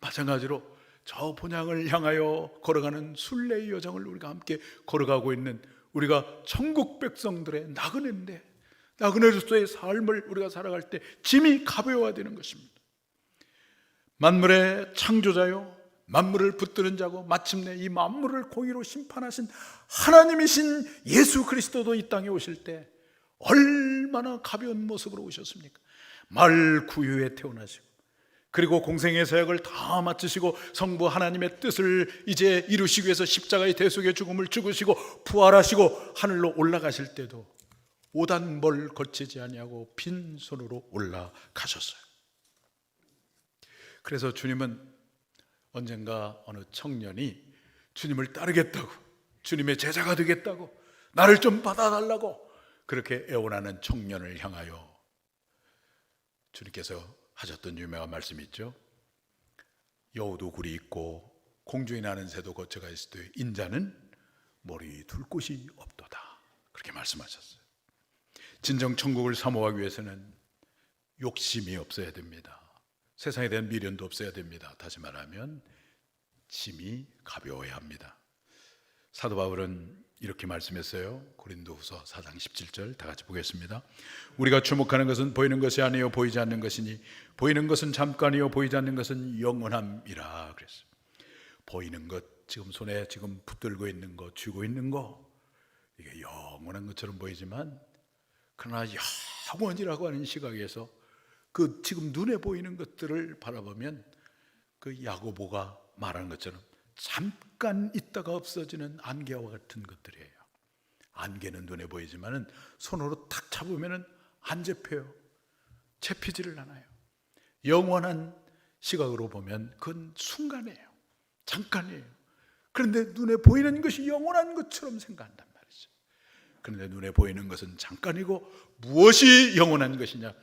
마찬가지로 저 본향을 향하여 걸어가는 순례의 여정을 우리가 함께 걸어가고 있는 우리가 천국 백성들의 나그네인데, 나그네로서의 삶을 우리가 살아갈 때 짐이 가벼워야 되는 것입니다. 만물의 창조자요, 만물을 붙드는 자고 마침내 이 만물을 공의로 심판하신 하나님이신 예수 그리스도도 이 땅에 오실 때 얼마나 가벼운 모습으로 오셨습니까? 말 구유에 태어나시고, 그리고 공생의 사역을 다 마치시고 성부 하나님의 뜻을 이제 이루시기 위해서 십자가의 대속의 죽음을 죽으시고 부활하시고 하늘로 올라가실 때도 오단벌 거치지 아니하고 빈손으로 올라가셨어요. 그래서 주님은 언젠가 어느 청년이 주님을 따르겠다고, 주님의 제자가 되겠다고, 나를 좀 받아달라고 그렇게 애원하는 청년을 향하여 주님께서 하셨던 유명한 말씀이 있죠. 여우도 굴이 있고 공중에 나는 새도 거처가 있을 때 인자는 머리 둘 곳이 없도다, 그렇게 말씀하셨어요. 진정 천국을 사모하기 위해서는 욕심이 없어야 됩니다. 세상에 대한 미련도 없어야 됩니다. 다시 말하면 짐이 가벼워야 합니다. 사도 바울은 이렇게 말씀했어요. 고린도후서 4장 17절 다 같이 보겠습니다. 우리가 주목하는 것은 보이는 것이 아니요 보이지 않는 것이니 보이는 것은 잠깐이요 보이지 않는 것은 영원함이라 그랬어요. 보이는 것, 지금 손에 지금 붙들고 있는 거, 쥐고 있는 거, 이게 영원한 것처럼 보이지만 그러나 영원이라고 하는 시각에서 그 지금 눈에 보이는 것들을 바라보면 그 야고보가 말하는 것처럼 잠깐 있다가 없어지는 안개와 같은 것들이에요. 안개는 눈에 보이지만은 손으로 탁 잡으면은 안 잡혀요. 잡히지를 않아요. 영원한 시각으로 보면 그건 순간이에요. 잠깐이에요. 그런데 눈에 보이는 것이 영원한 것처럼 생각한단 말이죠. 그런데 눈에 보이는 것은 잠깐이고 무엇이 영원한 것이냐?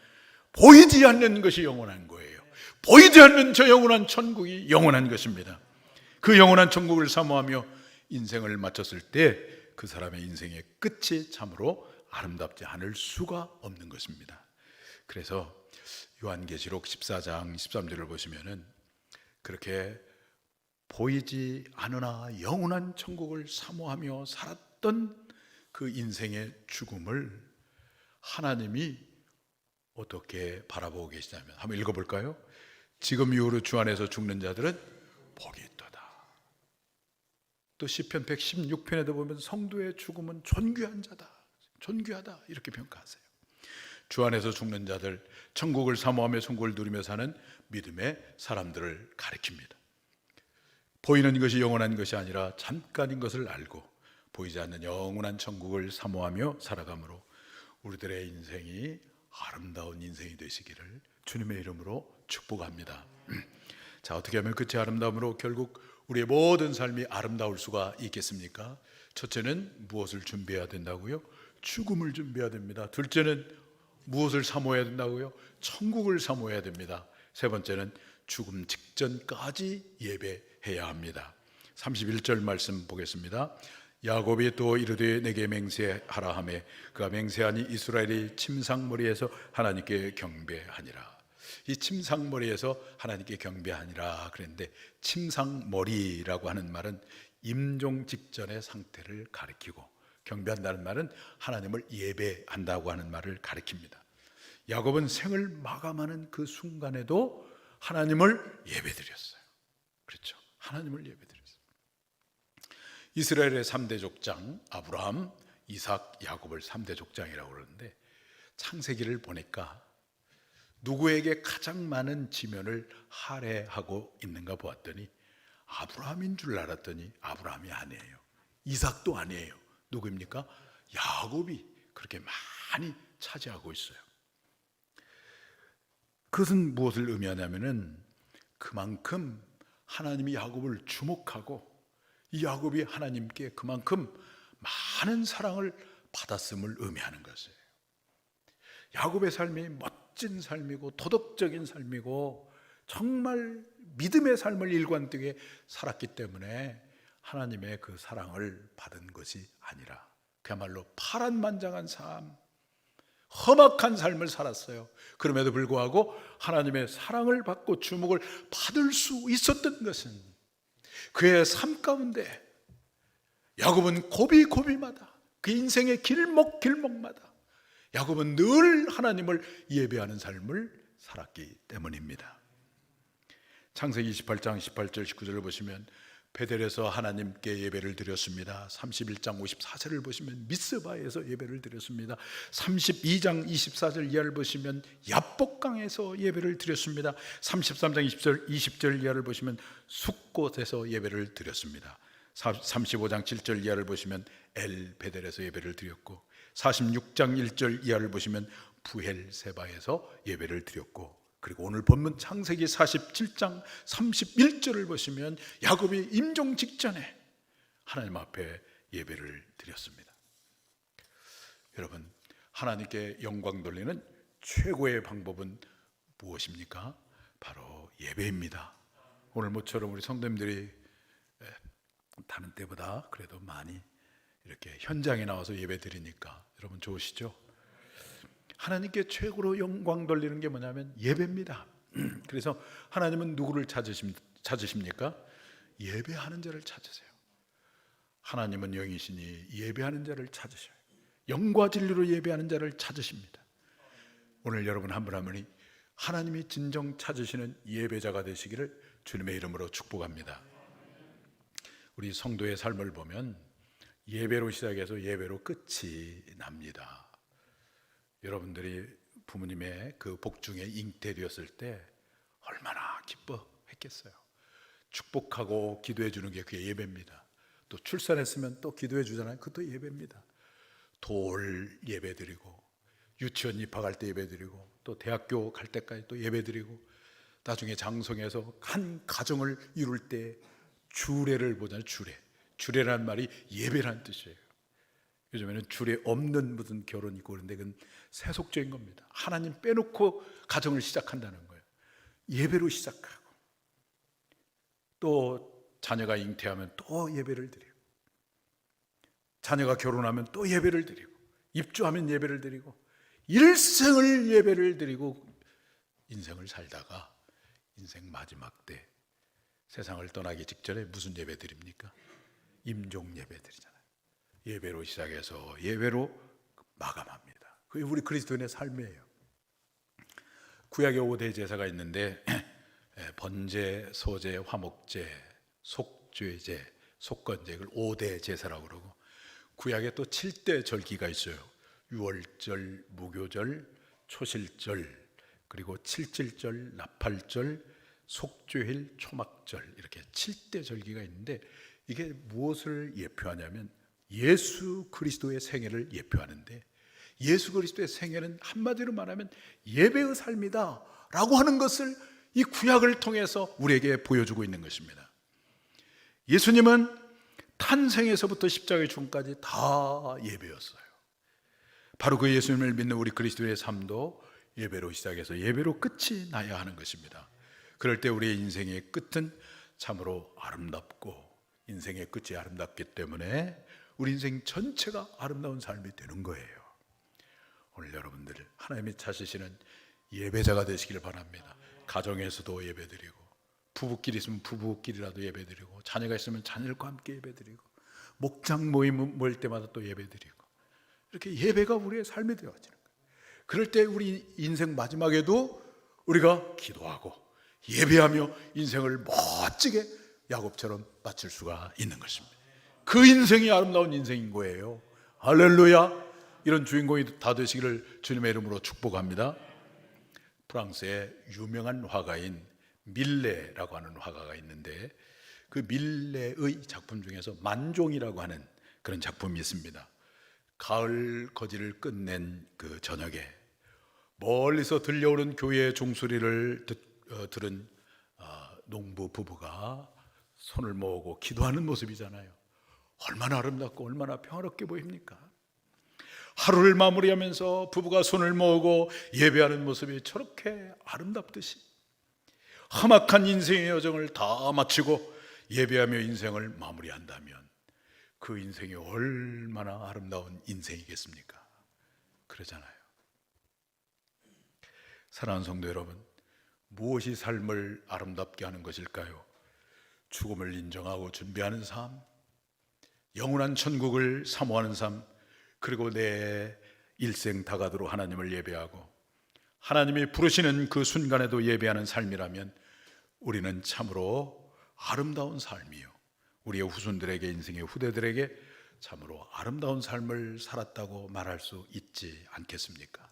보이지 않는 것이 영원한 거예요. 보이지 않는 저 영원한 천국이 영원한 것입니다. 그 영원한 천국을 사모하며 인생을 마쳤을 때 그 사람의 인생의 끝이 참으로 아름답지 않을 수가 없는 것입니다. 그래서 요한계시록 14장 13절을 보시면은 그렇게 보이지 않으나 영원한 천국을 사모하며 살았던 그 인생의 죽음을 하나님이 어떻게 바라보고 계시냐면, 한번 읽어볼까요? 지금 이후로 주 안에서 죽는 자들은 복이 있도다. 또 시편 116편에도 보면 성도의 죽음은 존귀한 자다, 존귀하다 이렇게 평가하세요. 주 안에서 죽는 자들, 천국을 사모하며 천국을 누리며 사는 믿음의 사람들을 가리킵니다. 보이는 것이 영원한 것이 아니라 잠깐인 것을 알고 보이지 않는 영원한 천국을 사모하며 살아가므로 우리들의 인생이 아름다운 인생이 되시기를 주님의 이름으로 축복합니다. 자, 어떻게 하면 그치 아름다움으로 결국 우리의 모든 삶이 아름다울 수가 있겠습니까? 첫째는 무엇을 준비해야 된다고요? 죽음을 준비해야 됩니다. 둘째는 무엇을 사모해야 된다고요? 천국을 사모해야 됩니다. 세 번째는 죽음 직전까지 예배해야 합니다. 31절 말씀 보겠습니다. 야곱이 또 이르되 내게 맹세하라 하매 그가 맹세하니 이스라엘이 침상머리에서 하나님께 경배하니라. 이 침상머리에서 하나님께 경배하니라 그랬는데, 침상머리라고 하는 말은 임종 직전의 상태를 가리키고, 경배한다는 말은 하나님을 예배한다고 하는 말을 가리킵니다. 야곱은 생을 마감하는 그 순간에도 하나님을 예배드렸어요. 그렇죠? 하나님을 예배드렸어요. 이스라엘의 3대 족장 아브라함, 이삭, 야곱을 3대 족장이라고 그러는데, 창세기를 보니까 누구에게 가장 많은 지면을 할애하고 있는가 보았더니 아브라함인 줄 알았더니 아브라함이 아니에요. 이삭도 아니에요. 누구입니까? 야곱이 그렇게 많이 차지하고 있어요. 그것은 무엇을 의미하냐면은 그만큼 하나님이 야곱을 주목하고 이 야곱이 하나님께 그만큼 많은 사랑을 받았음을 의미하는 것이에요. 야곱의 삶이 멋진 삶이고 도덕적인 삶이고 정말 믿음의 삶을 일관되게 살았기 때문에 하나님의 그 사랑을 받은 것이 아니라 그야말로 파란만장한 삶, 험악한 삶을 살았어요. 그럼에도 불구하고 하나님의 사랑을 받고 주목을 받을 수 있었던 것은 그의 삶 가운데 야곱은 고비고비마다 그 인생의 길목길목마다 야곱은 늘 하나님을 예배하는 삶을 살았기 때문입니다. 창세기 28장 18절 19절을 보시면 베델에서 하나님께 예배를 드렸습니다. 31장 54절을 보시면 미스바에서 예배를 드렸습니다. 32장 24절 이하를 보시면 야복강에서 예배를 드렸습니다. 33장 20절 이하를 보시면 숫곳에서 예배를 드렸습니다. 35장 7절 이하를 보시면 엘 베델에서 예배를 드렸고, 46장 1절 이하를 보시면 부헬세바에서 예배를 드렸고, 그리고 오늘 본문 창세기 47장 31절을 보시면 야곱이 임종 직전에 하나님 앞에 예배를 드렸습니다. 여러분, 하나님께 영광 돌리는 최고의 방법은 무엇입니까? 바로 예배입니다. 오늘 모처럼 우리 성도님들이 다른 때보다 그래도 많이 이렇게 현장에 나와서 예배 드리니까 여러분 좋으시죠? 하나님께 최고로 영광 돌리는 게 뭐냐면 예배입니다. 그래서 하나님은 누구를 찾으십니까? 예배하는 자를 찾으세요. 하나님은 영이시니 예배하는 자를 찾으셔요. 영과 진리로 예배하는 자를 찾으십니다. 오늘 여러분 한 분 한 분이 하나님이 진정 찾으시는 예배자가 되시기를 주님의 이름으로 축복합니다. 우리 성도의 삶을 보면 예배로 시작해서 예배로 끝이 납니다. 여러분들이 부모님의 그 복중에 잉태되었을 때 얼마나 기뻐했겠어요. 축복하고 기도해 주는 게 그게 예배입니다. 또 출산했으면 또 기도해 주잖아요. 그것도 예배입니다. 돌 예배 드리고, 유치원 입학할 때 예배 드리고, 또 대학교 갈 때까지 또 예배 드리고, 나중에 장성해서 한 가정을 이룰 때 주례를 보잖아요. 주례라는 말이 예배라는 뜻이에요. 요즘에는 주례 없는 무슨 결혼이 있고 그런데 그건 세속적인 겁니다. 하나님 빼놓고 가정을 시작한다는 거예요. 예배로 시작하고, 또 자녀가 잉태하면 또 예배를 드리고, 자녀가 결혼하면 또 예배를 드리고, 입주하면 예배를 드리고, 일생을 예배를 드리고 인생을 살다가 인생 마지막 때 세상을 떠나기 직전에 무슨 예배 드립니까? 임종 예배 드리잖아요. 예배로 시작해서 예배로 마감합니다. 그게 우리 그리스도인의 삶이에요. 구약의 5대 제사가 있는데 번제, 소제, 화목제, 속죄제, 속건제를 5대 제사라고 그러고, 구약에 또 7대 절기가 있어요. 유월절, 무교절, 초실절, 그리고 칠칠절, 나팔절, 속죄일, 초막절, 이렇게 7대 절기가 있는데, 이게 무엇을 예표하냐면 예수 그리스도의 생애를 예표하는데, 예수 그리스도의 생애는 한마디로 말하면 예배의 삶이다 라고 하는 것을 이 구약을 통해서 우리에게 보여주고 있는 것입니다. 예수님은 탄생에서부터 십자가의 죽음까지 다 예배였어요. 바로 그 예수님을 믿는 우리 그리스도의 삶도 예배로 시작해서 예배로 끝이 나야 하는 것입니다. 그럴 때 우리의 인생의 끝은 참으로 아름답고, 인생의 끝이 아름답기 때문에 우리 인생 전체가 아름다운 삶이 되는 거예요. 오늘 여러분들 하나님이 찾으시는 예배자가 되시길 바랍니다. 가정에서도 예배드리고, 부부끼리 있으면 부부끼리라도 예배드리고, 자녀가 있으면 자녀들과 함께 예배드리고, 목장 모임 모일 때마다 또 예배드리고, 이렇게 예배가 우리의 삶이 되어지는 거예요. 그럴 때 우리 인생 마지막에도 우리가 기도하고 예배하며 인생을 멋지게 야곱처럼 마칠 수가 있는 것입니다. 그 인생이 아름다운 인생인 거예요. 할렐루야. 이런 주인공이 다 되시기를 주님의 이름으로 축복합니다. 프랑스의 유명한 화가인 밀레라고 하는 화가가 있는데, 그 밀레의 작품 중에서 만종이라고 하는 그런 작품이 있습니다. 가을 거지를 끝낸 그 저녁에 멀리서 들려오는 교회의 종소리를 들은 농부 부부가 손을 모으고 기도하는 모습이잖아요. 얼마나 아름답고 얼마나 평화롭게 보입니까? 하루를 마무리하면서 부부가 손을 모으고 예배하는 모습이 저렇게 아름답듯이, 험악한 인생의 여정을 다 마치고 예배하며 인생을 마무리한다면 그 인생이 얼마나 아름다운 인생이겠습니까? 그러잖아요. 사랑하는 성도 여러분, 무엇이 삶을 아름답게 하는 것일까요? 죽음을 인정하고 준비하는 삶, 영원한 천국을 사모하는 삶, 그리고 내 일생 다가도록 하나님을 예배하고 하나님이 부르시는 그 순간에도 예배하는 삶이라면 우리는 참으로 아름다운 삶이요, 우리의 후손들에게, 인생의 후대들에게 참으로 아름다운 삶을 살았다고 말할 수 있지 않겠습니까?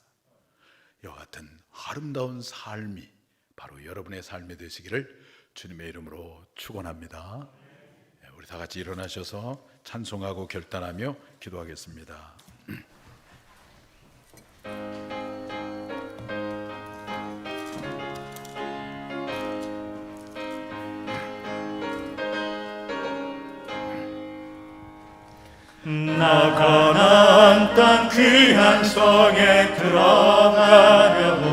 이와 같은 아름다운 삶이 바로 여러분의 삶이 되시기를 주님의 이름으로 축원합니다. 우리 다 같이 일어나셔서 찬송하고 결단하며 기도하겠습니다. 나 가나안 땅 귀한 성에 들어가려고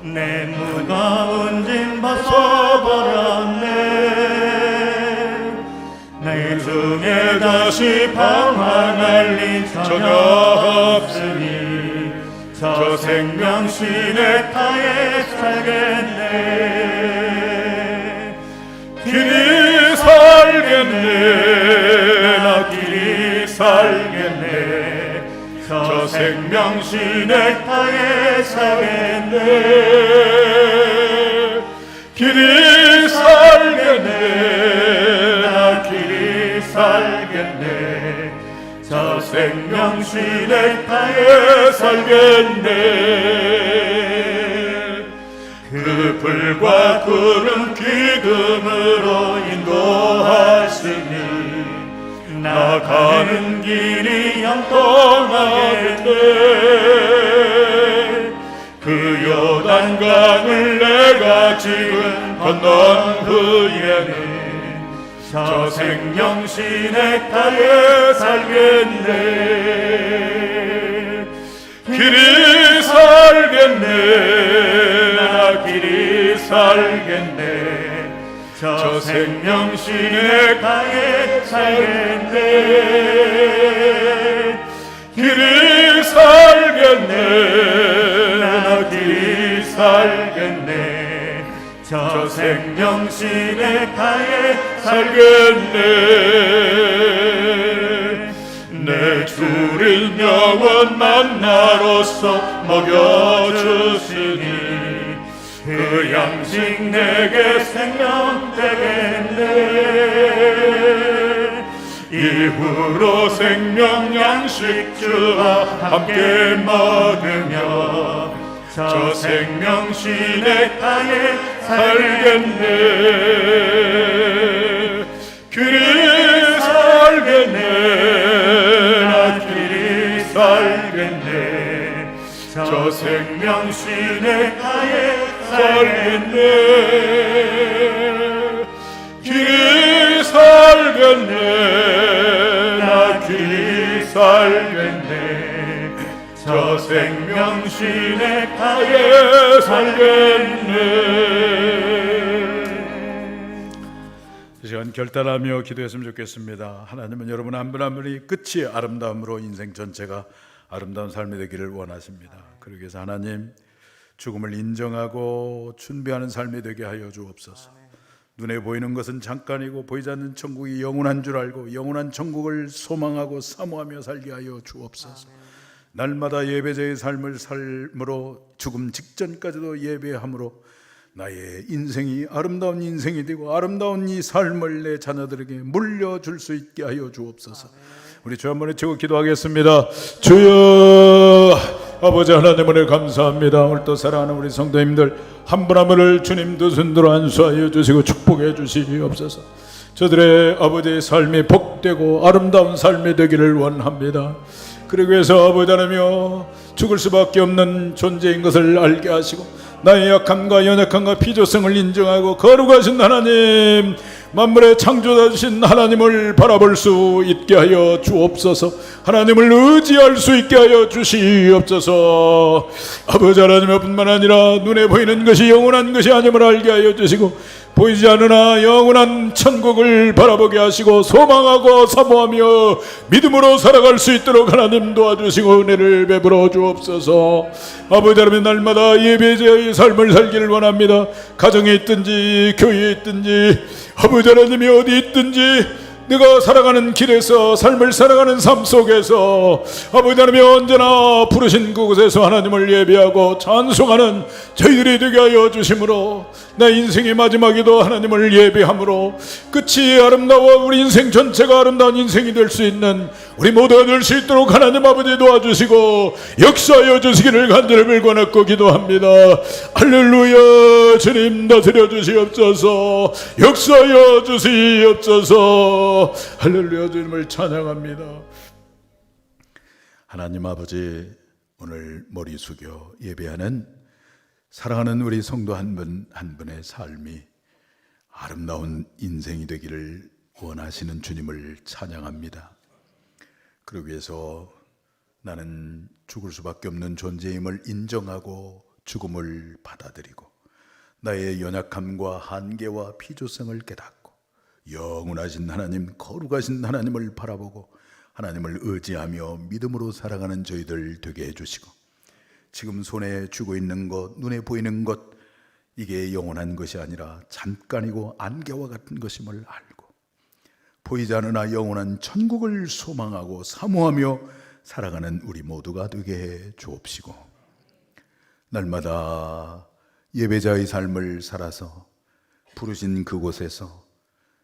내 무거운 짐 벗어버렸네. 내 중에 다시 방황할 일 전혀 없으니 저 생명신의 타에 살겠네. 길이 살겠네. 나 길이 살겠네. 저 생명신의 타에 살겠네. 길이 살겠네. 나 길이 살겠네. 저 생명신의 타에 살겠네. 그 불과 구름 기둥으로 인도하시니 나가는 길이 영통하겠네. 그 요단강을 내가 지금 건넌 후에는 저 생명신의 타에 살겠네. 길이 살겠네. 나 길이 살겠네. 저 생명신의 타에 살겠네. 길이 살겠네. 나 길이 살겠네. 저 생명신의 타에 살겠네. 내 주를 영원 만나로서 먹여주시니 그 양식 내게 생명 되겠네. 이후로 생명 양식 주와 함께 먹으며 저 생명 시냇가에 살겠네. 그리 살겠네. 나 그리 살겠네. 저 생명 시냇가에 살겠네. 그리 살겠네. 나 그리 살겠네. 저 생명 시냇가에 살겠네. 이 시간 결단하며 기도했으면 좋겠습니다. 하나님은 여러분 한 분 한 분이 끝이 아름다움으로 인생 전체가 아름다운 삶이 되기를 원하십니다. 그러기 위해서 하나님 죽음을 인정하고 준비하는 삶이 되게 하여 주옵소서. 눈에 보이는 것은 잠깐이고 보이지 않는 천국이 영원한 줄 알고 영원한 천국을 소망하고 사모하며 살게 하여 주옵소서. 날마다 예배자의 삶을 삶으로 죽음 직전까지도 예배함으로 나의 인생이 아름다운 인생이 되고 아름다운 이 삶을 내 자녀들에게 물려줄 수 있게 하여 주옵소서. 우리 주 한번 외치고 기도하겠습니다. 주여, 아버지 하나님 은혜 감사합니다. 오늘 또 사랑하는 우리 성도님들 한 분 한 분을 주님 두 손으로 안수하여 주시고 축복해 주시옵소서. 저들의 아버지의 삶이 복되고 아름다운 삶이 되기를 원합니다. 그러기 위해서 아버지 하나님이여 죽을 수밖에 없는 존재인 것을 알게 하시고 나의 약함과 연약함과 피조성을 인정하고 거룩하신 하나님, 만물의 창조자 주신 하나님을 바라볼 수 있게 하여 주옵소서. 하나님을 의지할 수 있게 하여 주시옵소서. 아버지 하나님 뿐만 아니라 눈에 보이는 것이 영원한 것이 아님을 알게 하여 주시고 보이지 않으나 영원한 천국을 바라보게 하시고 소망하고 사모하며 믿음으로 살아갈 수 있도록 하나님 도와주시고 은혜를 베풀어 주옵소서. 아버지 하나님 날마다 예배자의 삶을 살기를 원합니다. 가정에 있든지 교회에 있든지 아버지 하나님이 어디 있든지 내가 살아가는 길에서 삶을 살아가는 삶 속에서 아버지 하나님이 언제나 부르신 그곳에서 하나님을 예배하고 찬송하는 저희들이 되게 하여 주심으로 내 인생의 마지막에도 하나님을 예배함으로 끝이 아름다워 우리 인생 전체가 아름다운 인생이 될 수 있는 우리 모두가 될 수 있도록 하나님 아버지 도와주시고 역사하여 주시기를 간절히 권하고 기도합니다. 할렐루야. 주님 다스려 주시옵소서. 역사하여 주시옵소서. 할렐루야. 주님을 찬양합니다. 하나님 아버지, 오늘 머리 숙여 예배하는 사랑하는 우리 성도 한 분 한 분의 삶이 아름다운 인생이 되기를 원하시는 주님을 찬양합니다. 그러기 위해서 나는 죽을 수밖에 없는 존재임을 인정하고 죽음을 받아들이고 나의 연약함과 한계와 피조성을 깨닫고 영원하신 하나님, 거룩하신 하나님을 바라보고 하나님을 의지하며 믿음으로 살아가는 저희들 되게 해주시고 지금 손에 쥐고 있는 것, 눈에 보이는 것, 이게 영원한 것이 아니라 잠깐이고 안개와 같은 것임을 알고 보이지 않으나 영원한 천국을 소망하고 사모하며 살아가는 우리 모두가 되게 해 주옵시고 날마다 예배자의 삶을 살아서 부르신 그곳에서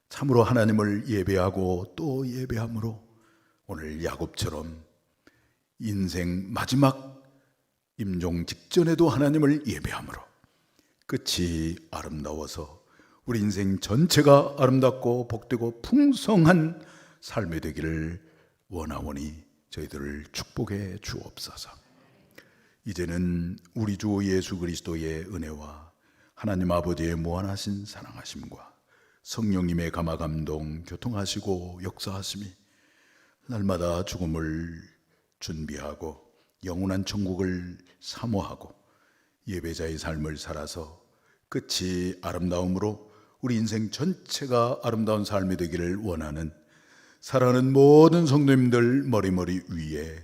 참으로 하나님을 예배하고 또 예배함으로 오늘 야곱처럼 인생 마지막 임종 직전에도 하나님을 예배함으로 끝이 아름다워서 우리 인생 전체가 아름답고 복되고 풍성한 삶이 되기를 원하오니 저희들을 축복해 주옵소서. 이제는 우리 주 예수 그리스도의 은혜와 하나님 아버지의 무한하신 사랑하심과 성령님의 감화감동 교통하시고 역사하심이 날마다 죽음을 준비하고 영원한 천국을 사모하고 예배자의 삶을 살아서 끝이 아름다움으로 우리 인생 전체가 아름다운 삶이 되기를 원하는 사랑하는 모든 성도님들 머리머리 위에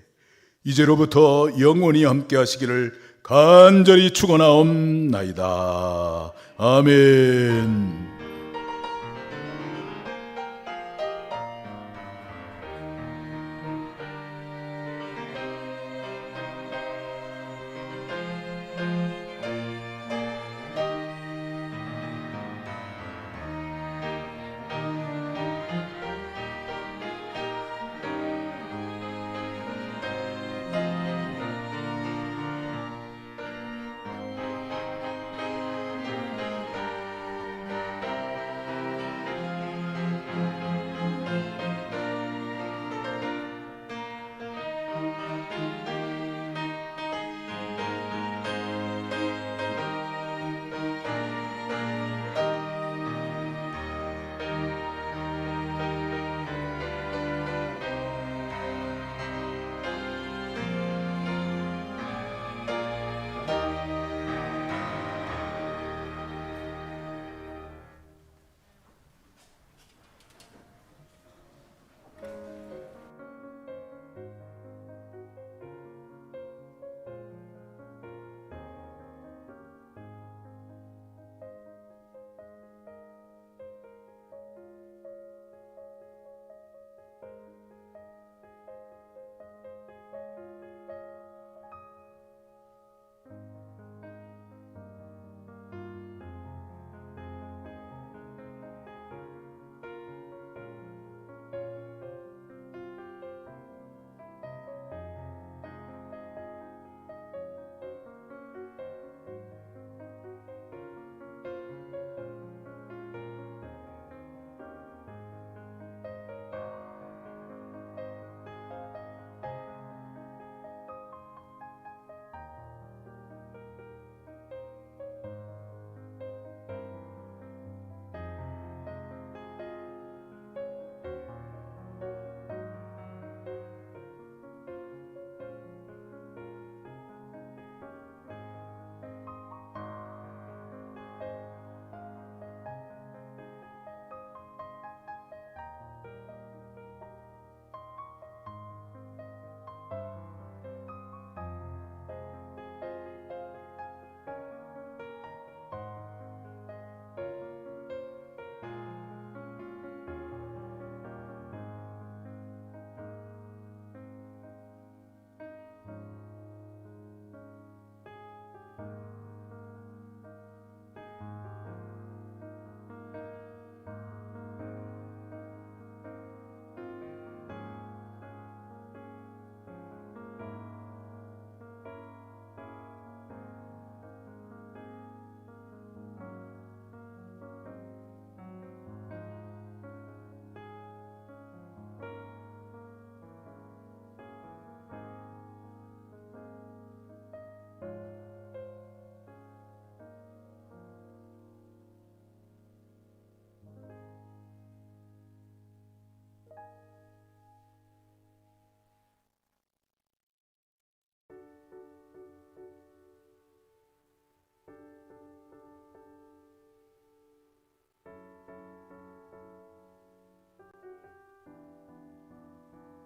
이제로부터 영원히 함께 하시기를 간절히 축원하옵나이다. 아멘.